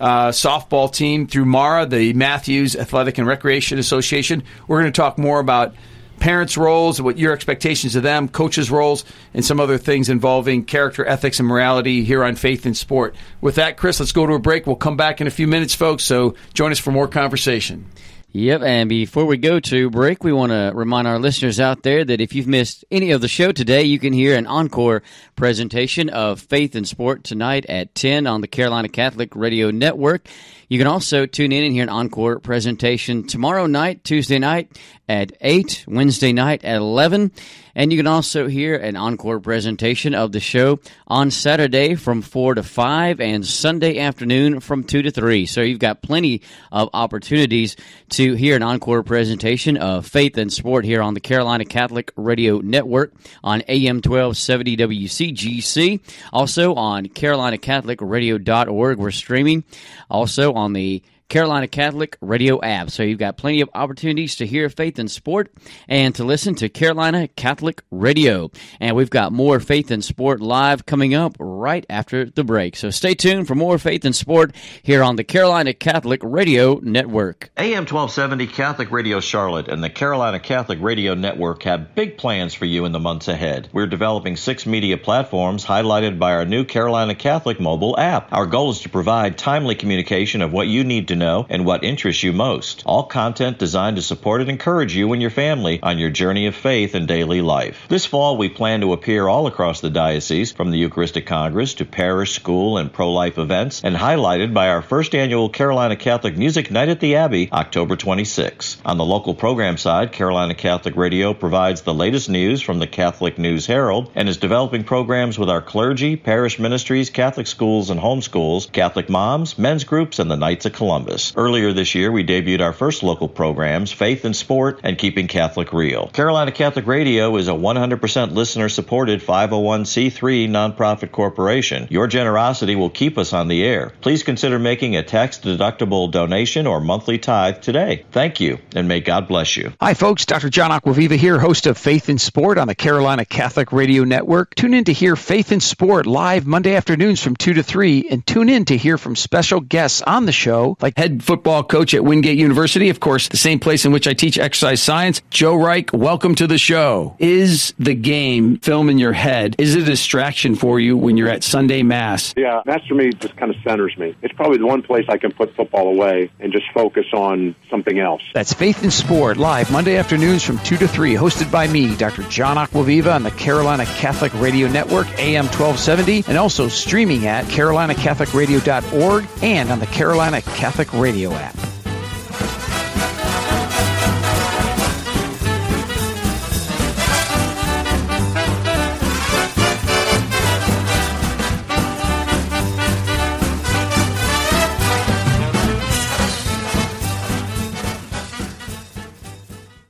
softball team through MARA, the Matthews Athletic and Recreation Association. We're going to talk more about parents' roles, what your expectations of them, coaches' roles, and some other things involving character, ethics, and morality here on Faith in Sport. With that, Chris, let's go to a break. We'll come back in a few minutes, folks, so join us for more conversation. Yep, and before we go to break, we want to remind our listeners out there that if you've missed any of the show today, you can hear an encore presentation of Faith in Sport tonight at 10 on the Carolina Catholic Radio Network. You can also tune in and hear an encore presentation tomorrow night, Tuesday night at 8, Wednesday night at 11. And you can also hear an encore presentation of the show on Saturday from 4 to 5 and Sunday afternoon from 2 to 3. So you've got plenty of opportunities to hear an encore presentation of Faith and Sport here on the Carolina Catholic Radio Network on AM 1270 WCGC. Also on carolinacatholicradio.org. We're streaming. Also on the Carolina Catholic Radio app. So you've got plenty of opportunities to hear Faith in Sport and to listen to Carolina Catholic Radio. And we've got more Faith in Sport live coming up right after the break. So stay tuned for more Faith in Sport here on the Carolina Catholic Radio Network. AM 1270 Catholic Radio Charlotte and the Carolina Catholic Radio Network have big plans for you in the months ahead. We're developing 6 media platforms highlighted by our new Carolina Catholic mobile app. Our goal is to provide timely communication of what you need to know and what interests you most. All content designed to support and encourage you and your family on your journey of faith and daily life. This fall, we plan to appear all across the diocese, from the Eucharistic Congress to parish, school, and pro-life events, and highlighted by our first annual Carolina Catholic Music Night at the Abbey, October 26. On the local program side, Carolina Catholic Radio provides the latest news from the Catholic News Herald and is developing programs with our clergy, parish ministries, Catholic schools and homeschools, Catholic moms, men's groups, and the Knights of Columbus. Earlier this year, we debuted our first local programs, Faith in Sport and Keeping Catholic Real. Carolina Catholic Radio is a 100% listener-supported 501c3 nonprofit corporation. Your generosity will keep us on the air. Please consider making a tax-deductible donation or monthly tithe today. Thank you, and may God bless you. Hi, folks. Dr. John Acquaviva here, host of Faith in Sport on the Carolina Catholic Radio Network. Tune in to hear Faith in Sport live Monday afternoons from 2 to 3, and tune in to hear from special guests on the show, like head football coach at Wingate University, of course, the same place in which I teach exercise science, Joe Reich. Welcome to the show. Is the game film in your head? Is it a distraction for you when you're at Sunday Mass? Yeah, Mass for me just kind of centers me. It's probably the one place I can put football away and just focus on something else. That's Faith in Sport, live Monday afternoons from 2 to 3, hosted by me, Dr. John Acquaviva, on the Carolina Catholic Radio Network, AM 1270, and also streaming at carolinacatholicradio.org and on the Carolina Catholic Radio app.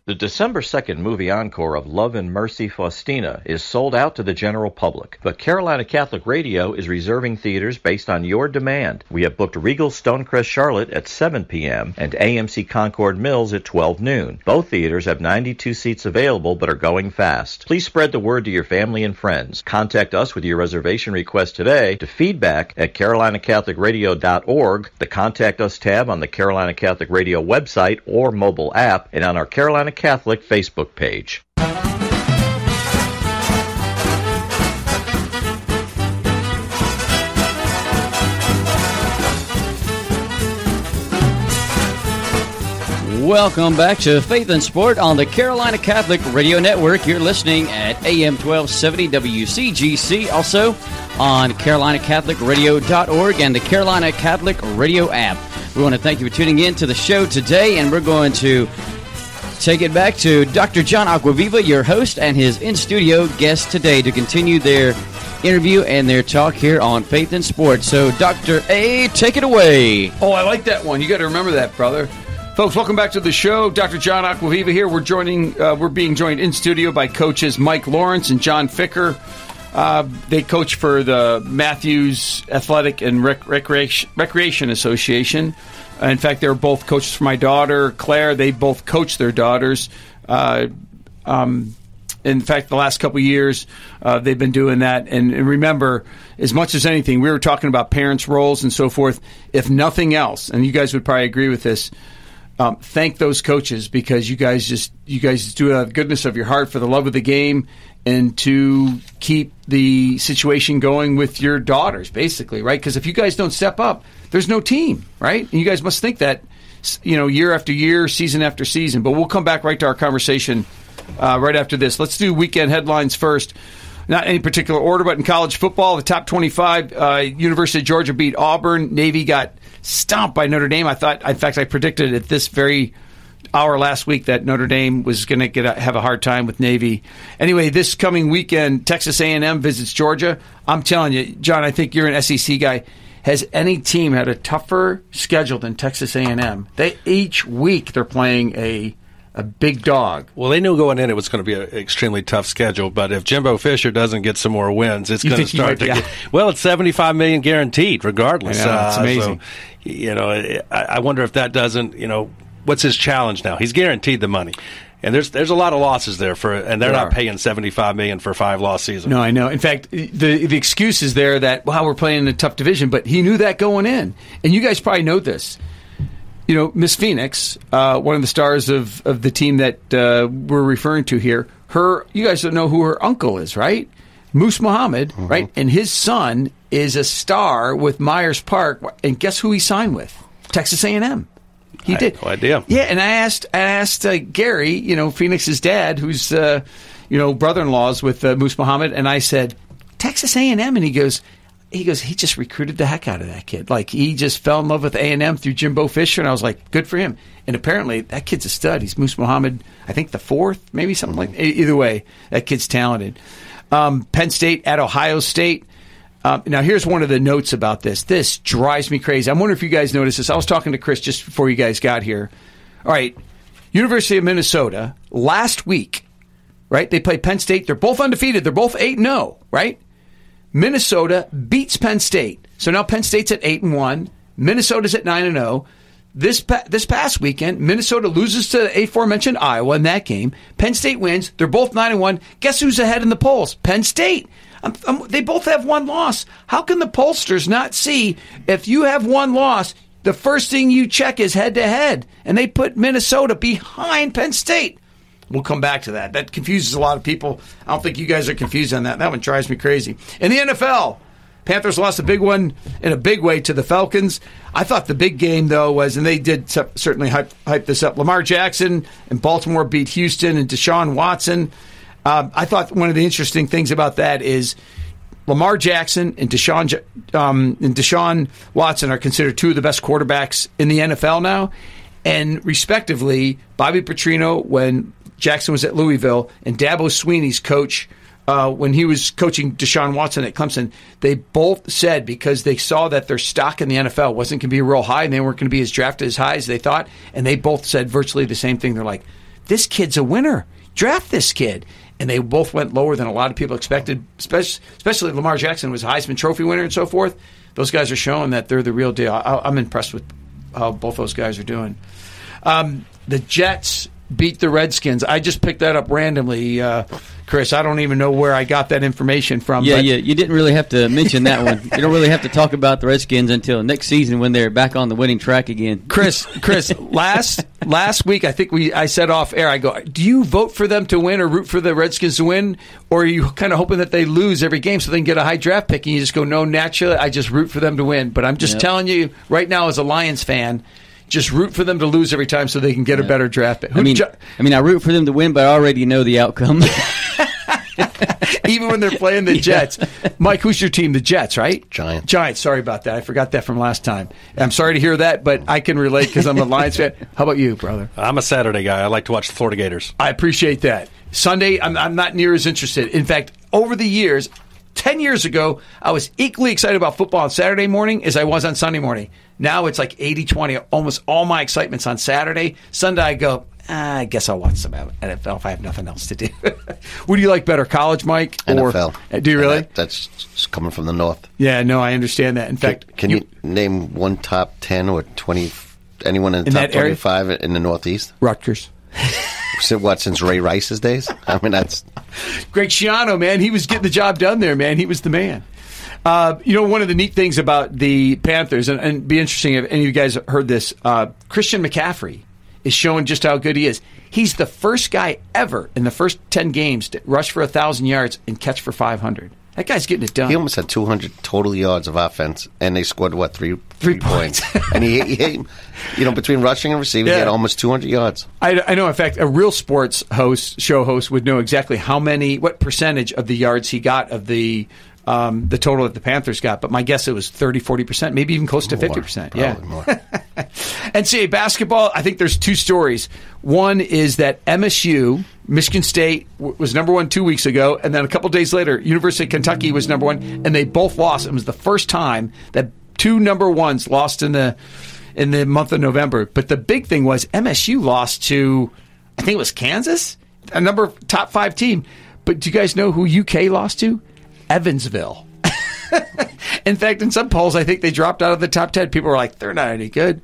The December 2nd movie encore of Love and Mercy Faustina is sold out to the general public, but Carolina Catholic Radio is reserving theaters based on your demand. We have booked Regal Stonecrest Charlotte at 7 p.m. and AMC Concord Mills at 12 noon. Both theaters have 92 seats available but are going fast. Please spread the word to your family and friends. Contact us with your reservation request today to feedback at carolinacatholicradio.org, the Contact Us tab on the Carolina Catholic Radio website or mobile app, and on our Carolina Catholic Facebook page. Welcome back to Faith and Sport on the Carolina Catholic Radio Network. You're listening at AM 1270 WCGC, also on carolinacatholicradio.org and the Carolina Catholic Radio app. We want to thank you for tuning in to the show today, and we're going to take it back to Dr. John Acquaviva, your host, and his in-studio guest today to continue their interview and their talk here on Faith and Sport. So, Dr. A, take it away. Oh, I like that one. You got to remember that, brother. Folks, welcome back to the show. Dr. John Acquaviva here. We're being joined in studio by coaches Mike Lawrence and John Ficker. They coach for the Matthews Athletic and Recreation Association. In fact, they were both coaches for my daughter, Claire. They both coach their daughters. In fact, the last couple of years, they've been doing that. And remember, as much as anything, we were talking about parents' roles and so forth. If nothing else, and you guys would probably agree with this, thank those coaches, because you guys do it out of the goodness of your heart for the love of the game and to keep the situation going with your daughters, basically, right? Because if you guys don't step up, there's no team, right? And you guys must think that, year after year, season after season. But we'll come back right to our conversation right after this. Let's do weekend headlines first. Not any particular order, but in college football, the top 25, University of Georgia beat Auburn. Navy got stomped by Notre Dame. I predicted at this very hour last week that Notre Dame was going to have a hard time with Navy. Anyway, this coming weekend, Texas A&M visits Georgia. I'm telling you, John, I think you're an SEC guy. Has any team had a tougher schedule than Texas A&M? Each week they're playing a big dog. Well, they knew going in it was going to be an extremely tough schedule, but if Jimbo Fisher doesn't get some more wins, it's going to start to get... Well, it's $75 million guaranteed, regardless. I know, it's amazing. So, I wonder if that doesn't, what's his challenge now? He's guaranteed the money. And there's a lot of losses there and they're not paying $75 million for a 5-loss season. No, I know. In fact, the excuse is there that we're playing in a tough division, but he knew that going in. And you guys probably know this. Miss Phoenix, one of the stars of the team that we're referring to here. You guys don't know who her uncle is, right? Moose Muhammad, right? And his son is a star with Myers Park. And guess who he signed with? Texas A&M. He did. No idea. Yeah, and I asked Gary, Phoenix's dad, who's brother-in-law's with Moose Muhammad, and I said, Texas A&M, and he goes, he just recruited the heck out of that kid. Like, he just fell in love with A&M through Jimbo Fisher, and I was like, good for him. And apparently, that kid's a stud. He's Moose Muhammad, I think the 4th, maybe something like that. Either way, that kid's talented. Penn State at Ohio State. Now, here's one of the notes about this. This drives me crazy. I'm wondering if you guys noticed this. I was talking to Chris just before you guys got here. All right, University of Minnesota, last week, right? They played Penn State. They're both undefeated. They're both 8-0, right? Minnesota beats Penn State. So now Penn State's at 8-1. Minnesota's at 9-0. This past weekend, Minnesota loses to the aforementioned Iowa in that game. Penn State wins. They're both 9-1. Guess who's ahead in the polls? Penn State. They both have one loss. How can the pollsters not see if you have one loss, the first thing you check is head-to-head? And they put Minnesota behind Penn State. We'll come back to that. That confuses a lot of people. I don't think you guys are confused on that. That one drives me crazy. In the NFL, Panthers lost a big one in a big way to the Falcons. I thought the big game, though, was, and they did certainly hype this up, Lamar Jackson and Baltimore beat Houston and Deshaun Watson. I thought one of the interesting things about that is Lamar Jackson and Deshaun Watson are considered two of the best quarterbacks in the NFL now. And respectively, Bobby Petrino, when Jackson was at Louisville, and Dabo Swinney's coach, when he was coaching Deshaun Watson at Clemson, they both said, because they saw that their stock in the NFL wasn't going to be real high and they weren't going to be as drafted as high as they thought, and they both said virtually the same thing. They're like, this kid's a winner. Draft this kid. And they both went lower than a lot of people expected, especially Lamar Jackson was a Heisman Trophy winner and so forth. Those guys are showing that they're the real deal. I'm impressed with how both those guys are doing. The Jets beat the Redskins. I just picked that up randomly, Chris. I don't even know where I got that information from. Yeah, you didn't really have to mention that one. You don't really have to talk about the Redskins until next season when they're back on the winning track again. Chris, last week I think I said off air, I go, do you vote for them to win or root for the Redskins to win? Or are you kind of hoping that they lose every game so they can get a high draft pick? And you just go, no, naturally, I just root for them to win. But I'm just telling you right now as a Lions fan, just root for them to lose every time so they can get a better draft pick. I root for them to win, but I already know the outcome. Even when they're playing the Jets. Mike, who's your team? The Jets, right? Giants. Sorry about that. I forgot that from last time. I'm sorry to hear that, but I can relate because I'm a Lions fan. How about you, brother? I'm a Saturday guy. I like to watch the Florida Gators. I appreciate that. Sunday, I'm not near as interested. In fact, over the years, 10 years ago, I was equally excited about football on Saturday morning as I was on Sunday morning. Now it's like 80-20. Almost all my excitement's on Saturday. Sunday I go, I guess I'll watch some NFL if I have nothing else to do. What do you like better, college, Mike? Or, NFL. Do you really? That's coming from the north. Yeah, no, I understand that. In fact, can you name one top 10 or 20 anyone in the top 25 in the Northeast? Rutgers. Since Ray Rice's days? I mean, that's... Greg Schiano, man, he was getting the job done there, man. He was the man. One of the neat things about the Panthers, and it'd be interesting if any of you guys heard this, Christian McCaffrey is showing just how good he is. He's the first guy ever in the first 10 games to rush for 1,000 yards and catch for 500. That guy's getting it done. He almost had 200 total yards of offense, and they scored, three points. And he between rushing and receiving, he had almost 200 yards. I know, in fact, a real sports show host would know exactly what percentage of the yards he got of the total that the Panthers got, but my guess it was 30-40%, maybe even close to 50%. Probably more. NCAA basketball, I think there's two stories. One is that MSU, Michigan State, was number one 2 weeks ago, and then a couple days later, University of Kentucky was number one, and they both lost. It was the first time that two number ones lost in the month of November. But the big thing was MSU lost to, I think it was Kansas, a top 5 team. But do you guys know who UK lost to? Evansville. In fact, in some polls, I think they dropped out of the top 10. People were like, they're not any good.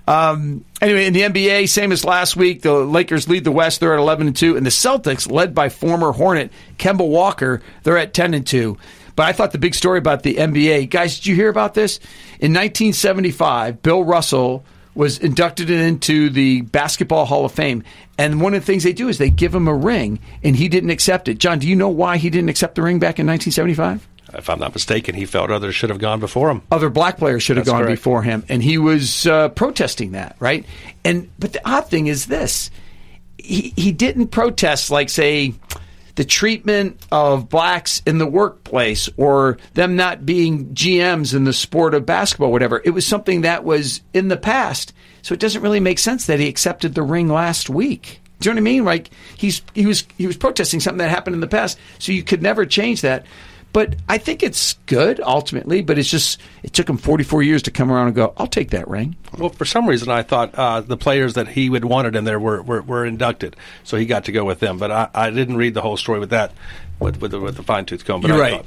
Anyway, in the NBA, same as last week, the Lakers lead the West. They're at 11-2. And the Celtics, led by former Hornet Kemba Walker, they're at 10-2. But I thought the big story about the NBA, guys, did you hear about this? In 1975, Bill Russell was inducted into the Basketball Hall of Fame. And one of the things they do is they give him a ring, and he didn't accept it. John, do you know why he didn't accept the ring back in 1975? If I'm not mistaken, he felt others should have gone before him. Other black players should have gone correct. Before him, and he was protesting that, right? But the odd thing is this. He didn't protest, like, say, the treatment of blacks in the workplace or them not being GMs in the sport of basketball, whatever. It was something that was in the past. So it doesn't really make sense that he accepted the ring last week. Do you know what I mean? Like, he was protesting something that happened in the past, so you could never change that. But I think it's good, ultimately, but it took him 44 years to come around and go, I'll take that ring. Well, for some reason, I thought the players that he would wanted in there were inducted, so he got to go with them. But I didn't read the whole story with that, with the fine-tooth comb. But You're right.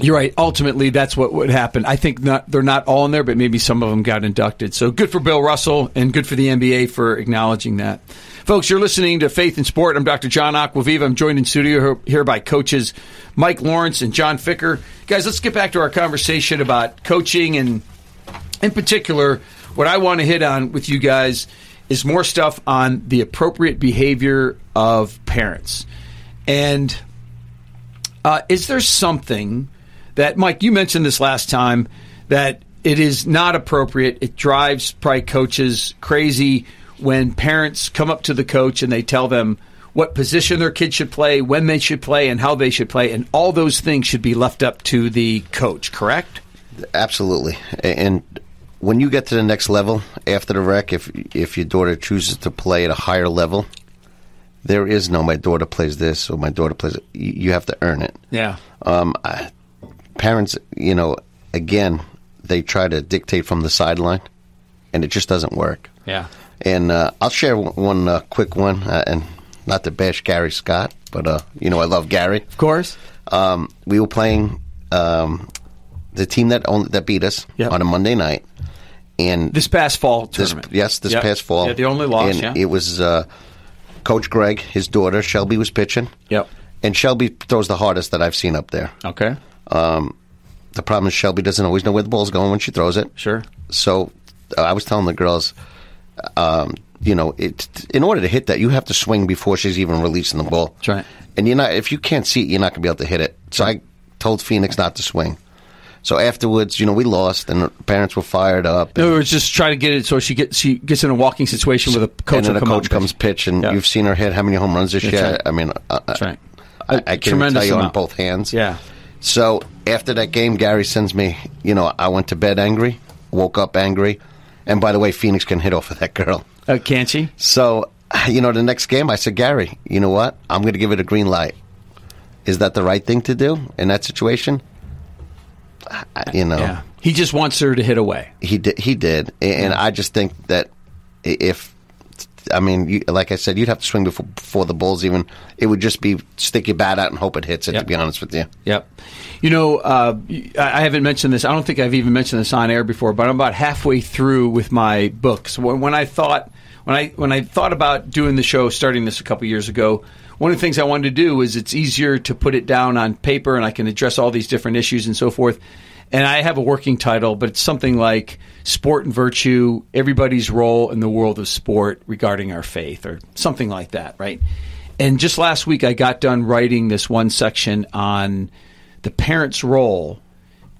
You're right. Ultimately, that's what would happen. I think they're not all in there, but maybe some of them got inducted. So good for Bill Russell and good for the NBA for acknowledging that. Folks, you're listening to Faith in Sport. I'm Dr. John Acquaviva. I'm joined in studio here by coaches Mike Lawrence and John Ficker. Guys, let's get back to our conversation about coaching, and in particular, what I want to hit on with you guys is more stuff on the appropriate behavior of parents. And is there something that, Mike, you mentioned this last time, that it is not appropriate, it drives probably coaches crazy when parents come up to the coach and they tell them what position their kid should play, when they should play, and how they should play, and all those things should be left up to the coach, correct? Absolutely. And when you get to the next level after the rec, if your daughter chooses to play at a higher level, there is no my daughter plays this or my daughter plays it. You have to earn it. Yeah. Parents, again, they try to dictate from the sideline, and it just doesn't work. Yeah. And I'll share one quick one, and not to bash Gary Scott, but I love Gary. Of course. We were playing the team that beat us on a Monday night, and this past fall tournament. This past fall. Yeah, the only loss. And it was Coach Greg, his daughter Shelby was pitching. Yep. And Shelby throws the hardest that I've seen up there. Okay. The problem is Shelby doesn't always know where the ball's going when she throws it. Sure. So I was telling the girls, in order to hit that, you have to swing before she's even releasing the ball. That's right. And if you can't see it, you're not going to be able to hit it. So I told Phoenix not to swing. So afterwards, we lost, and the parents were fired up. No, it was just trying to get it so she gets in a walking situation with a coach. And then a coach comes pitch, and you've seen her hit how many home runs this year? Right. I mean, that's right. I can't tell you on both hands. Yeah. So after that game, Gary sends me, I went to bed angry, woke up angry. And by the way, Phoenix can hit off of that girl. Can't she? So, the next game, I said, Gary, you know what? I'm going to give it a green light. Is that the right thing to do in that situation? Yeah. He just wants her to hit away. He did. And I just think that if I mean, like I said, you'd have to swing before the bulls even. It would just be stick your bat out and hope it hits it, to be honest with you. Yep. You know, I haven't mentioned this. I don't think I've even mentioned this on air before, but I'm about halfway through with my books. When I thought about doing the show, starting this a couple years ago, one of the things I wanted to do is it's easier to put it down on paper, and I can address all these different issues and so forth. And I have a working title, but it's something like Sport and Virtue, Everybody's Role in the World of Sport Regarding Our Faith, or something like that, right? And just last week I got done writing this one section on the parent's role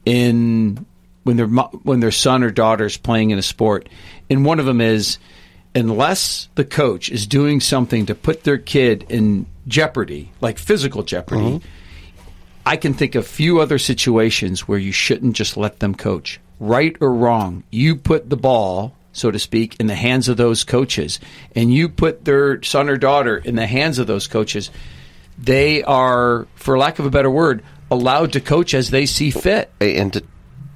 in when their son or daughter is playing in a sport. And one of them is, unless the coach is doing something to put their kid in jeopardy, like physical jeopardy, I can think of few other situations where you shouldn't just let them coach. Right or wrong, you put the ball, so to speak, in the hands of those coaches, and you put their son or daughter in the hands of those coaches. They are, for lack of a better word, allowed to coach as they see fit. And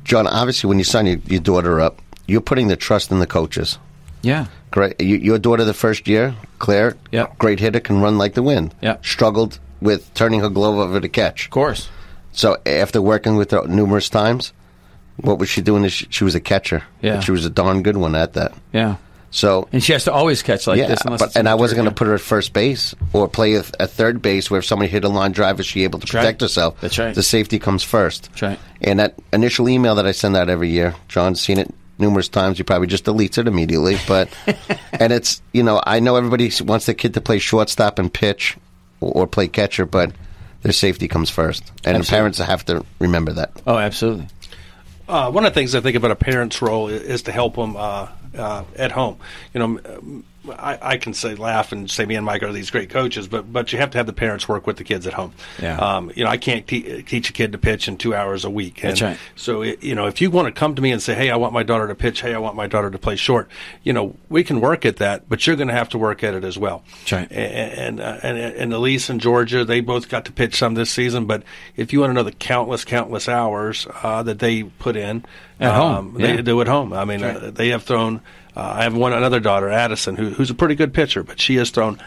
John, obviously, when you sign your daughter up, you're putting the trust in the coaches. Yeah. Great. Your daughter the first year, Claire, great hitter, can run like the wind. Struggled with turning her glove over to catch. Of course. So after working with her numerous times, what was she doing? She was a catcher. Yeah. And she was a darn good one at that. Yeah. So, and she has to always catch like this. And I wasn't going to put her at first base or play at third base where if somebody hit a line drive, is she able to protect herself? That's right. The safety comes first. That's right. And that initial email that I send out every year, John's seen it numerous times. He probably just deletes it immediately. But and it's, I know everybody wants their kid to play shortstop and pitch or play catcher, but their safety comes first. And the parents have to remember that. Oh, absolutely. One of the things I think about a parent's role is to help them at home. I can say laugh and say me and Mike are these great coaches, but you have to have the parents work with the kids at home. Yeah. I can't teach a kid to pitch in 2 hours a week. And that's right. So if you want to come to me and say, hey, I want my daughter to pitch, hey, I want my daughter to play short, we can work at that, but you're going to have to work at it as well. That's right. And Elise and Georgia, they both got to pitch some this season, but if you want to know the countless hours that they put in at home, they do at home. I mean, they have thrown. I have another daughter, Addison, who's a pretty good pitcher, but she has thrown,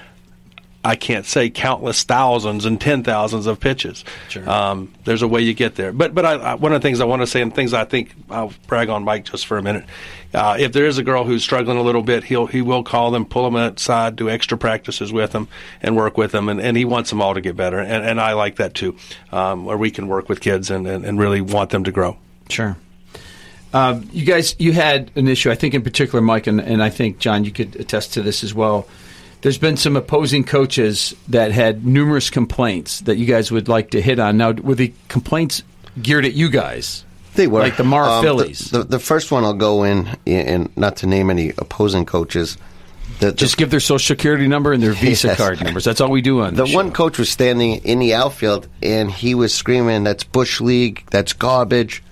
I can't say countless thousands and 10,000s of pitches. Sure. There's a way you get there. But one of the things I want to say, and things I think I'll brag on Mike just for a minute, if there is a girl who's struggling a little bit, he will call them, pull them outside, do extra practices with them, and work with them, and he wants them all to get better. And I like that too, where we can work with kids and really want them to grow. Sure. You guys, you had an issue, I think in particular, Mike, and I think, John, you could attest to this as well. There's been some opposing coaches that had numerous complaints that you guys would like to hit on. Now, were the complaints geared at you guys? They were. Like the Mar Phillies. The first one I'll go in, and not to name any opposing coaches. Just give their Social Security number and their Visa card numbers. That's all we do on the show. One coach was standing in the outfield, and he was screaming, "That's Bush League, that's garbage."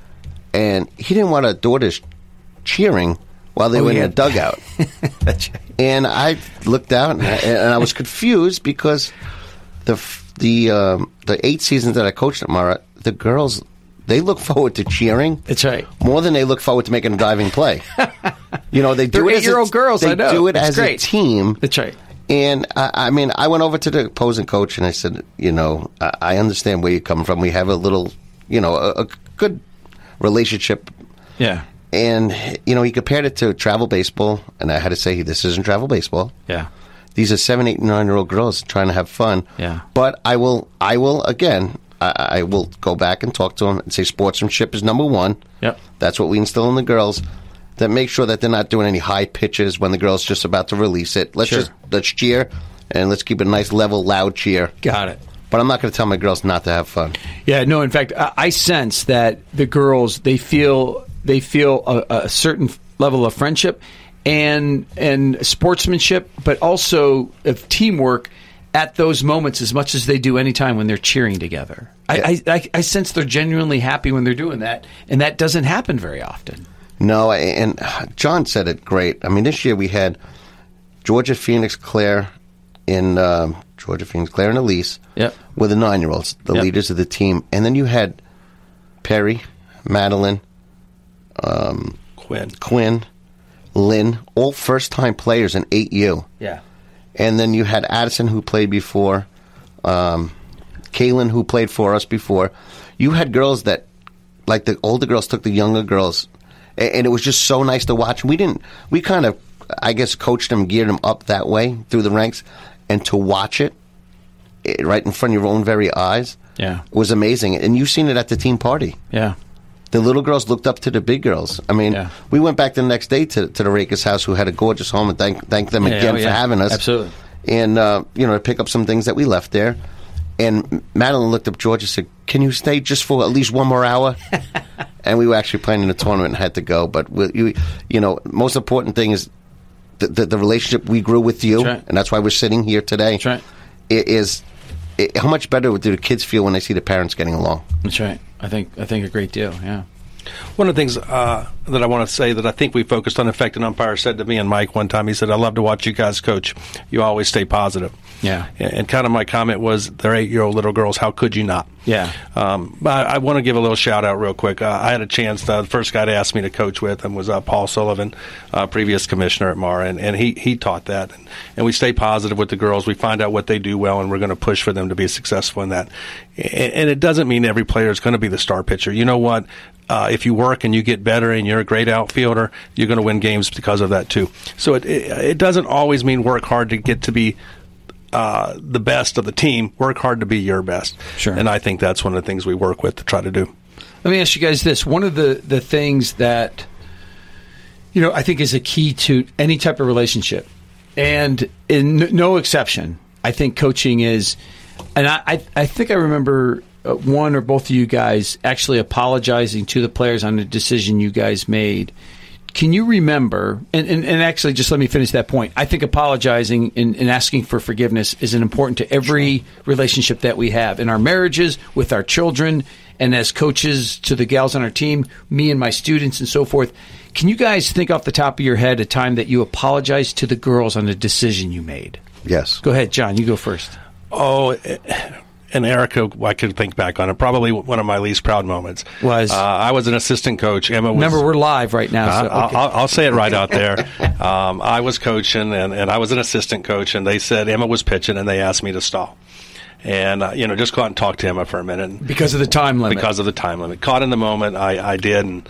And he didn't want our daughters cheering while they were in the dugout. That's right. And I looked out, and I was confused because the 8 seasons that I coached at Mara, the girls, they look forward to cheering. That's right. More than they look forward to making a diving play. They do it as 8-year-old girls. They I know. do it That's as great. a team. That's right. And I went over to the opposing coach and I said, I understand where you're coming from. We have a little, a good relationship. Yeah. And, he compared it to travel baseball, and I had to say, this isn't travel baseball. Yeah. These are 7, 8, 9-year-old girls trying to have fun. Yeah. But I will again, I will go back and talk to them and say sportsmanship is number one. Yep. That's what we instill in the girls. That make sure that they're not doing any high pitches when the girl's just about to release it. Let's cheer, and let's keep a nice level, loud cheer. Got it. But I'm not going to tell my girls not to have fun. Yeah, no, in fact, I sense that the girls, they feel a certain level of friendship and sportsmanship, but also of teamwork at those moments as much as they do anytime when they're cheering together. Yeah. I sense they're genuinely happy when they're doing that, and that doesn't happen very often. No, and John said it great. I mean, this year we had Georgia, Phoenix, Claire, and Elise were the 9-year-olds, the leaders of the team. And then you had Perry, Madeline, Quinn, Lynn, all first-time players in 8U. Yeah. And then you had Addison, who played before, Kaylin, who played for us before. You had girls that, like the older girls took the younger girls, and it was just so nice to watch. We kind of, I guess, coached them, geared them up that way through the ranks, and to watch it right in front of your own very eyes was amazing. And you've seen it at the team party. Yeah. The little girls looked up to the big girls. I mean, we went back the next day to the Rakers' house, who had a gorgeous home, and thank them again for having us. Absolutely. And, to pick up some things that we left there. And Madeline looked up George and said, "Can you stay just for at least one more hour?" And we were actually playing in a tournament and had to go. But, most important thing is the relationship we grew with you, and that's why we're sitting here today. That's right. How much better do the kids feel when they see the parents getting along? That's right. I think a great deal, yeah. One of the things that I want to say that I think we focused on, in fact, an umpire said to me and Mike one time, he said, "I love to watch you guys coach. You always stay positive." Yeah. And kind of my comment was, they're 8-year-old little girls. How could you not? Yeah. But I want to give a little shout out real quick. I had a chance. The first guy to ask me to coach with him was Paul Sullivan, previous commissioner at Mar, and he taught that. And we stay positive with the girls. We find out what they do well, and we're going to push for them to be successful in that. And it doesn't mean every player is going to be the star pitcher. You know what? If you work and you get better and you're a great outfielder, you're going to win games because of that too. So it doesn't always mean work hard to get to be the best of the team. Work hard to be your best. Sure. And I think that's one of the things we work with to try to do. Let me ask you guys this. One of the things that, I think is a key to any type of relationship, and in no exception, I think coaching is, and I think I remember one or both of you guys actually apologizing to the players on the decision you guys made. Can you remember, and actually just let me finish that point. I think apologizing and asking for forgiveness is important to every relationship that we have in our marriages, with our children, and as coaches to the gals on our team, me and my students and so forth. Can you guys think off the top of your head a time that you apologized to the girls on the decision you made? Yes. Go ahead, John. You go first. Oh, and Erica, I could think back on it. Probably one of my least proud moments was I was an assistant coach. Emma was. Remember, we're live right now. So, okay. I'll say it right out there. I was coaching, and I was an assistant coach, and they said Emma was pitching, and they asked me to stall. And, just go out and talk to Emma for a minute. Because of the time limit. Because of the time limit. Caught in the moment, I did, and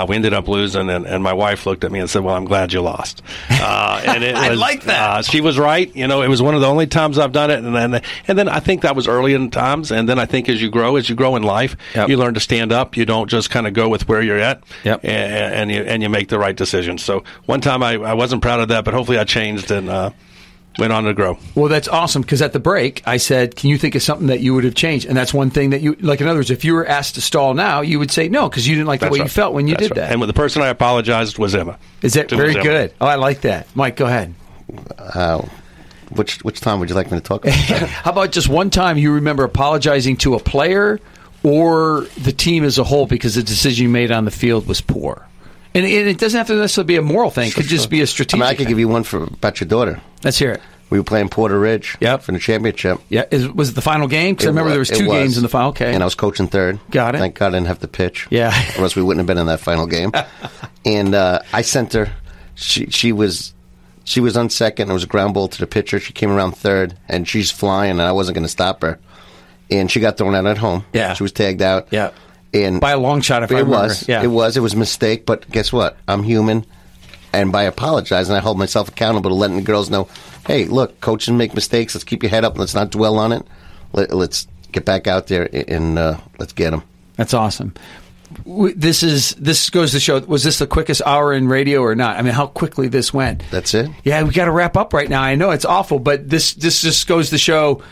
we ended up losing, and my wife looked at me and said, "Well, I'm glad you lost." And it was, I like that. She was right. It was one of the only times I've done it, and then I think that was early in times, and then I think as you grow in life, you learn to stand up. You don't just kind of go with where you're at, and you make the right decision. So one time I wasn't proud of that, but hopefully I changed and went on to grow. Well, that's awesome, because at the break, I said, can you think of something that you would have changed? And that's one thing that you, like in other words, if you were asked to stall now, you would say no, because you didn't like the way you felt when you did that. And the person I apologized was Emma. Is that very good? Oh, I like that. Mike, go ahead. Which time would you like me to talk about? How about just one time you remember apologizing to a player or the team as a whole because the decision you made on the field was poor? And it doesn't have to necessarily be a moral thing. It could just be a strategic I could give you one about your daughter. Let's hear it. We were playing Porter Ridge for the championship. Yeah, was it the final game? Because I remember there was two games in the final. Okay. And I was coaching third. Got it. Thank God I didn't have to pitch. Yeah. Or else we wouldn't have been in that final game. And I sent her. She was on second. It was a ground ball to the pitcher. She came around third, and she's flying, and I wasn't going to stop her. And she got thrown out at home. Yeah. She was tagged out. Yeah. And by a long shot, if I remember. It was a mistake, but guess what? I'm human, and by apologizing, I hold myself accountable to letting the girls know, hey, look, coaches make mistakes. Let's keep your head up. Let's not dwell on it. Let's get back out there and let's get them. That's awesome. This goes to show, was this the quickest hour in radio or not? I mean, how quickly this went. That's it? Yeah, we got to wrap up right now. I know it's awful, but this just goes to show.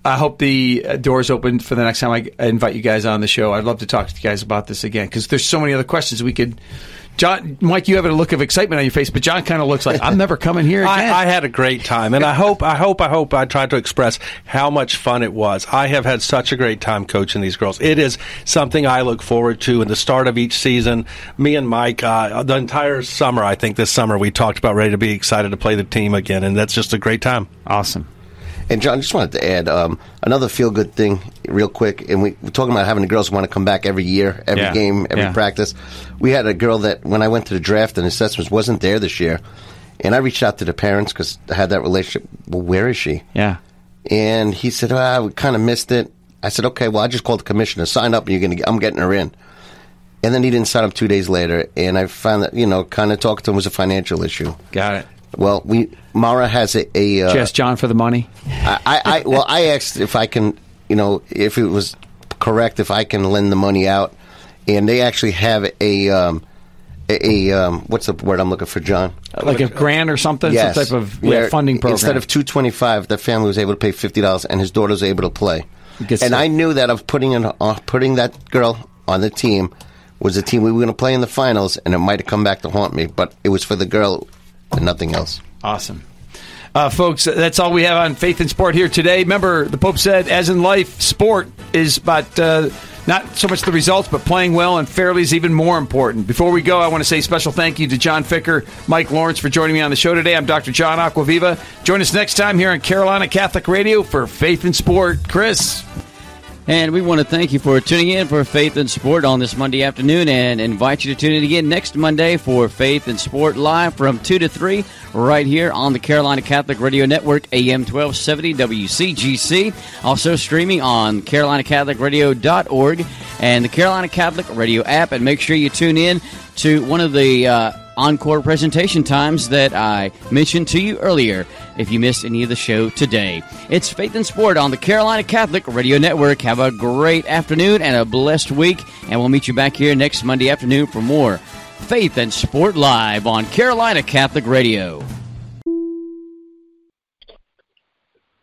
I hope the doors open for the next time I invite you guys on the show. I'd love to talk to you guys about this again, because there's so many other questions we could. John, Mike, you have a look of excitement on your face, but John kind of looks like, I'm never coming here again. I had a great time, and I hope I tried to express how much fun it was. I have had such a great time coaching these girls. It is something I look forward to in the start of each season. Me and Mike, the entire summer, I think this summer, we talked about ready to be excited to play the team again, and that's just a great time. Awesome. And John, just wanted to add another feel-good thing real quick. And we're talking about having the girls want to come back every year, every game, every practice. We had a girl that, when I went to the draft and assessments, wasn't there this year. And I reached out to the parents because I had that relationship. Well, where is she? Yeah. And he said, we kind of missed it. I said, okay, well, I just called the commissioner. Sign up, and I'm getting her in. And then he didn't sign up 2 days later. And I found that, kind of talking to him was a financial issue. Got it. Well, Mara has a just John for the money. I asked if I can, if it was correct, if I can lend the money out, and they actually have a what's the word I'm looking for, John? Like a grant or something, yes, some type of funding program. Instead of $225, the family was able to pay $50, and his daughter was able to play. And I knew that of putting that girl on the team was the team we were going to play in the finals, and it might have come back to haunt me, but it was for the girl and nothing else. Awesome. Folks, that's all we have on Faith in Sport here today. Remember, the Pope said, as in life, sport is about not so much the results, but playing well and fairly is even more important. Before we go, I want to say a special thank you to John Ficker, Mike Lawrence for joining me on the show today. I'm Dr. John Acquaviva. Join us next time here on Carolina Catholic Radio for Faith in Sport. Chris. And we want to thank you for tuning in for Faith and Sport on this Monday afternoon and invite you to tune in again next Monday for Faith and Sport live from 2 to 3 right here on the Carolina Catholic Radio Network, AM 1270 WCGC. Also streaming on carolinacatholicradio.org and the Carolina Catholic Radio app. And make sure you tune in to one of the encore presentation times that I mentioned to you earlier if you missed any of the show today. It's Faith and Sport on the Carolina Catholic Radio Network. Have a great afternoon and a blessed week, and we'll meet you back here next Monday afternoon for more Faith and Sport live on Carolina Catholic Radio.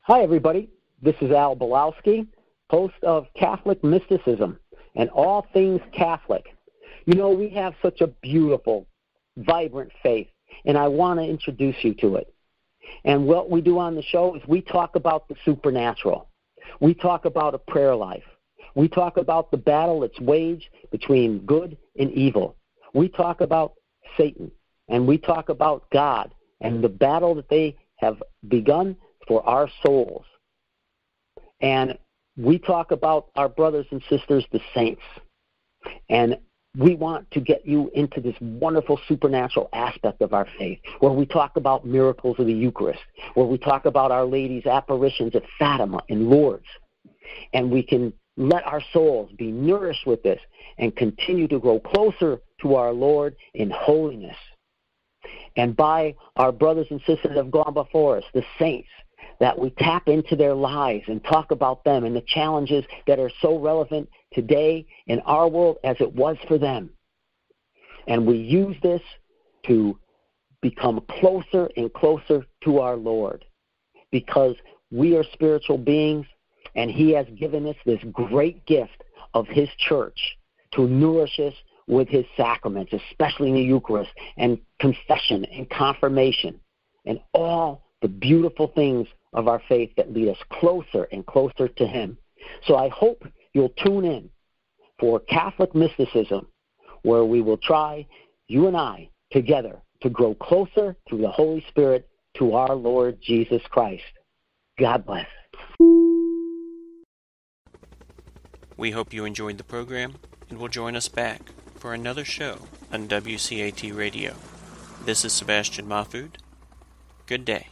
Hi, everybody. This is Al Belowski, host of Catholic Mysticism and All Things Catholic. We have such a beautiful, vibrant faith, and I want to introduce you to it. And what we do on the show is we talk about the supernatural. We talk about a prayer life. We talk about the battle that's waged between good and evil. We talk about Satan, and we talk about God and the battle that they have begun for our souls. And we talk about our brothers and sisters, the saints. And we want to get you into this wonderful supernatural aspect of our faith, where we talk about miracles of the Eucharist, where we talk about Our Lady's apparitions at Fatima and Lourdes. And we can let our souls be nourished with this and continue to grow closer to our Lord in holiness. And by our brothers and sisters that have gone before us, the saints, that we tap into their lives and talk about them and the challenges that are so relevant today in our world as it was for them. And we use this to become closer and closer to our Lord, because we are spiritual beings, and He has given us this great gift of His church to nourish us with His sacraments, especially in the Eucharist and confession and confirmation and all the beautiful things of our faith that lead us closer and closer to Him. So I hope you'll tune in for Catholic Mysticism, where we will try, you and I, together to grow closer through the Holy Spirit to our Lord Jesus Christ. God bless. We hope you enjoyed the program and will join us back for another show on WCAT Radio. This is Sebastian Mahfood. Good day.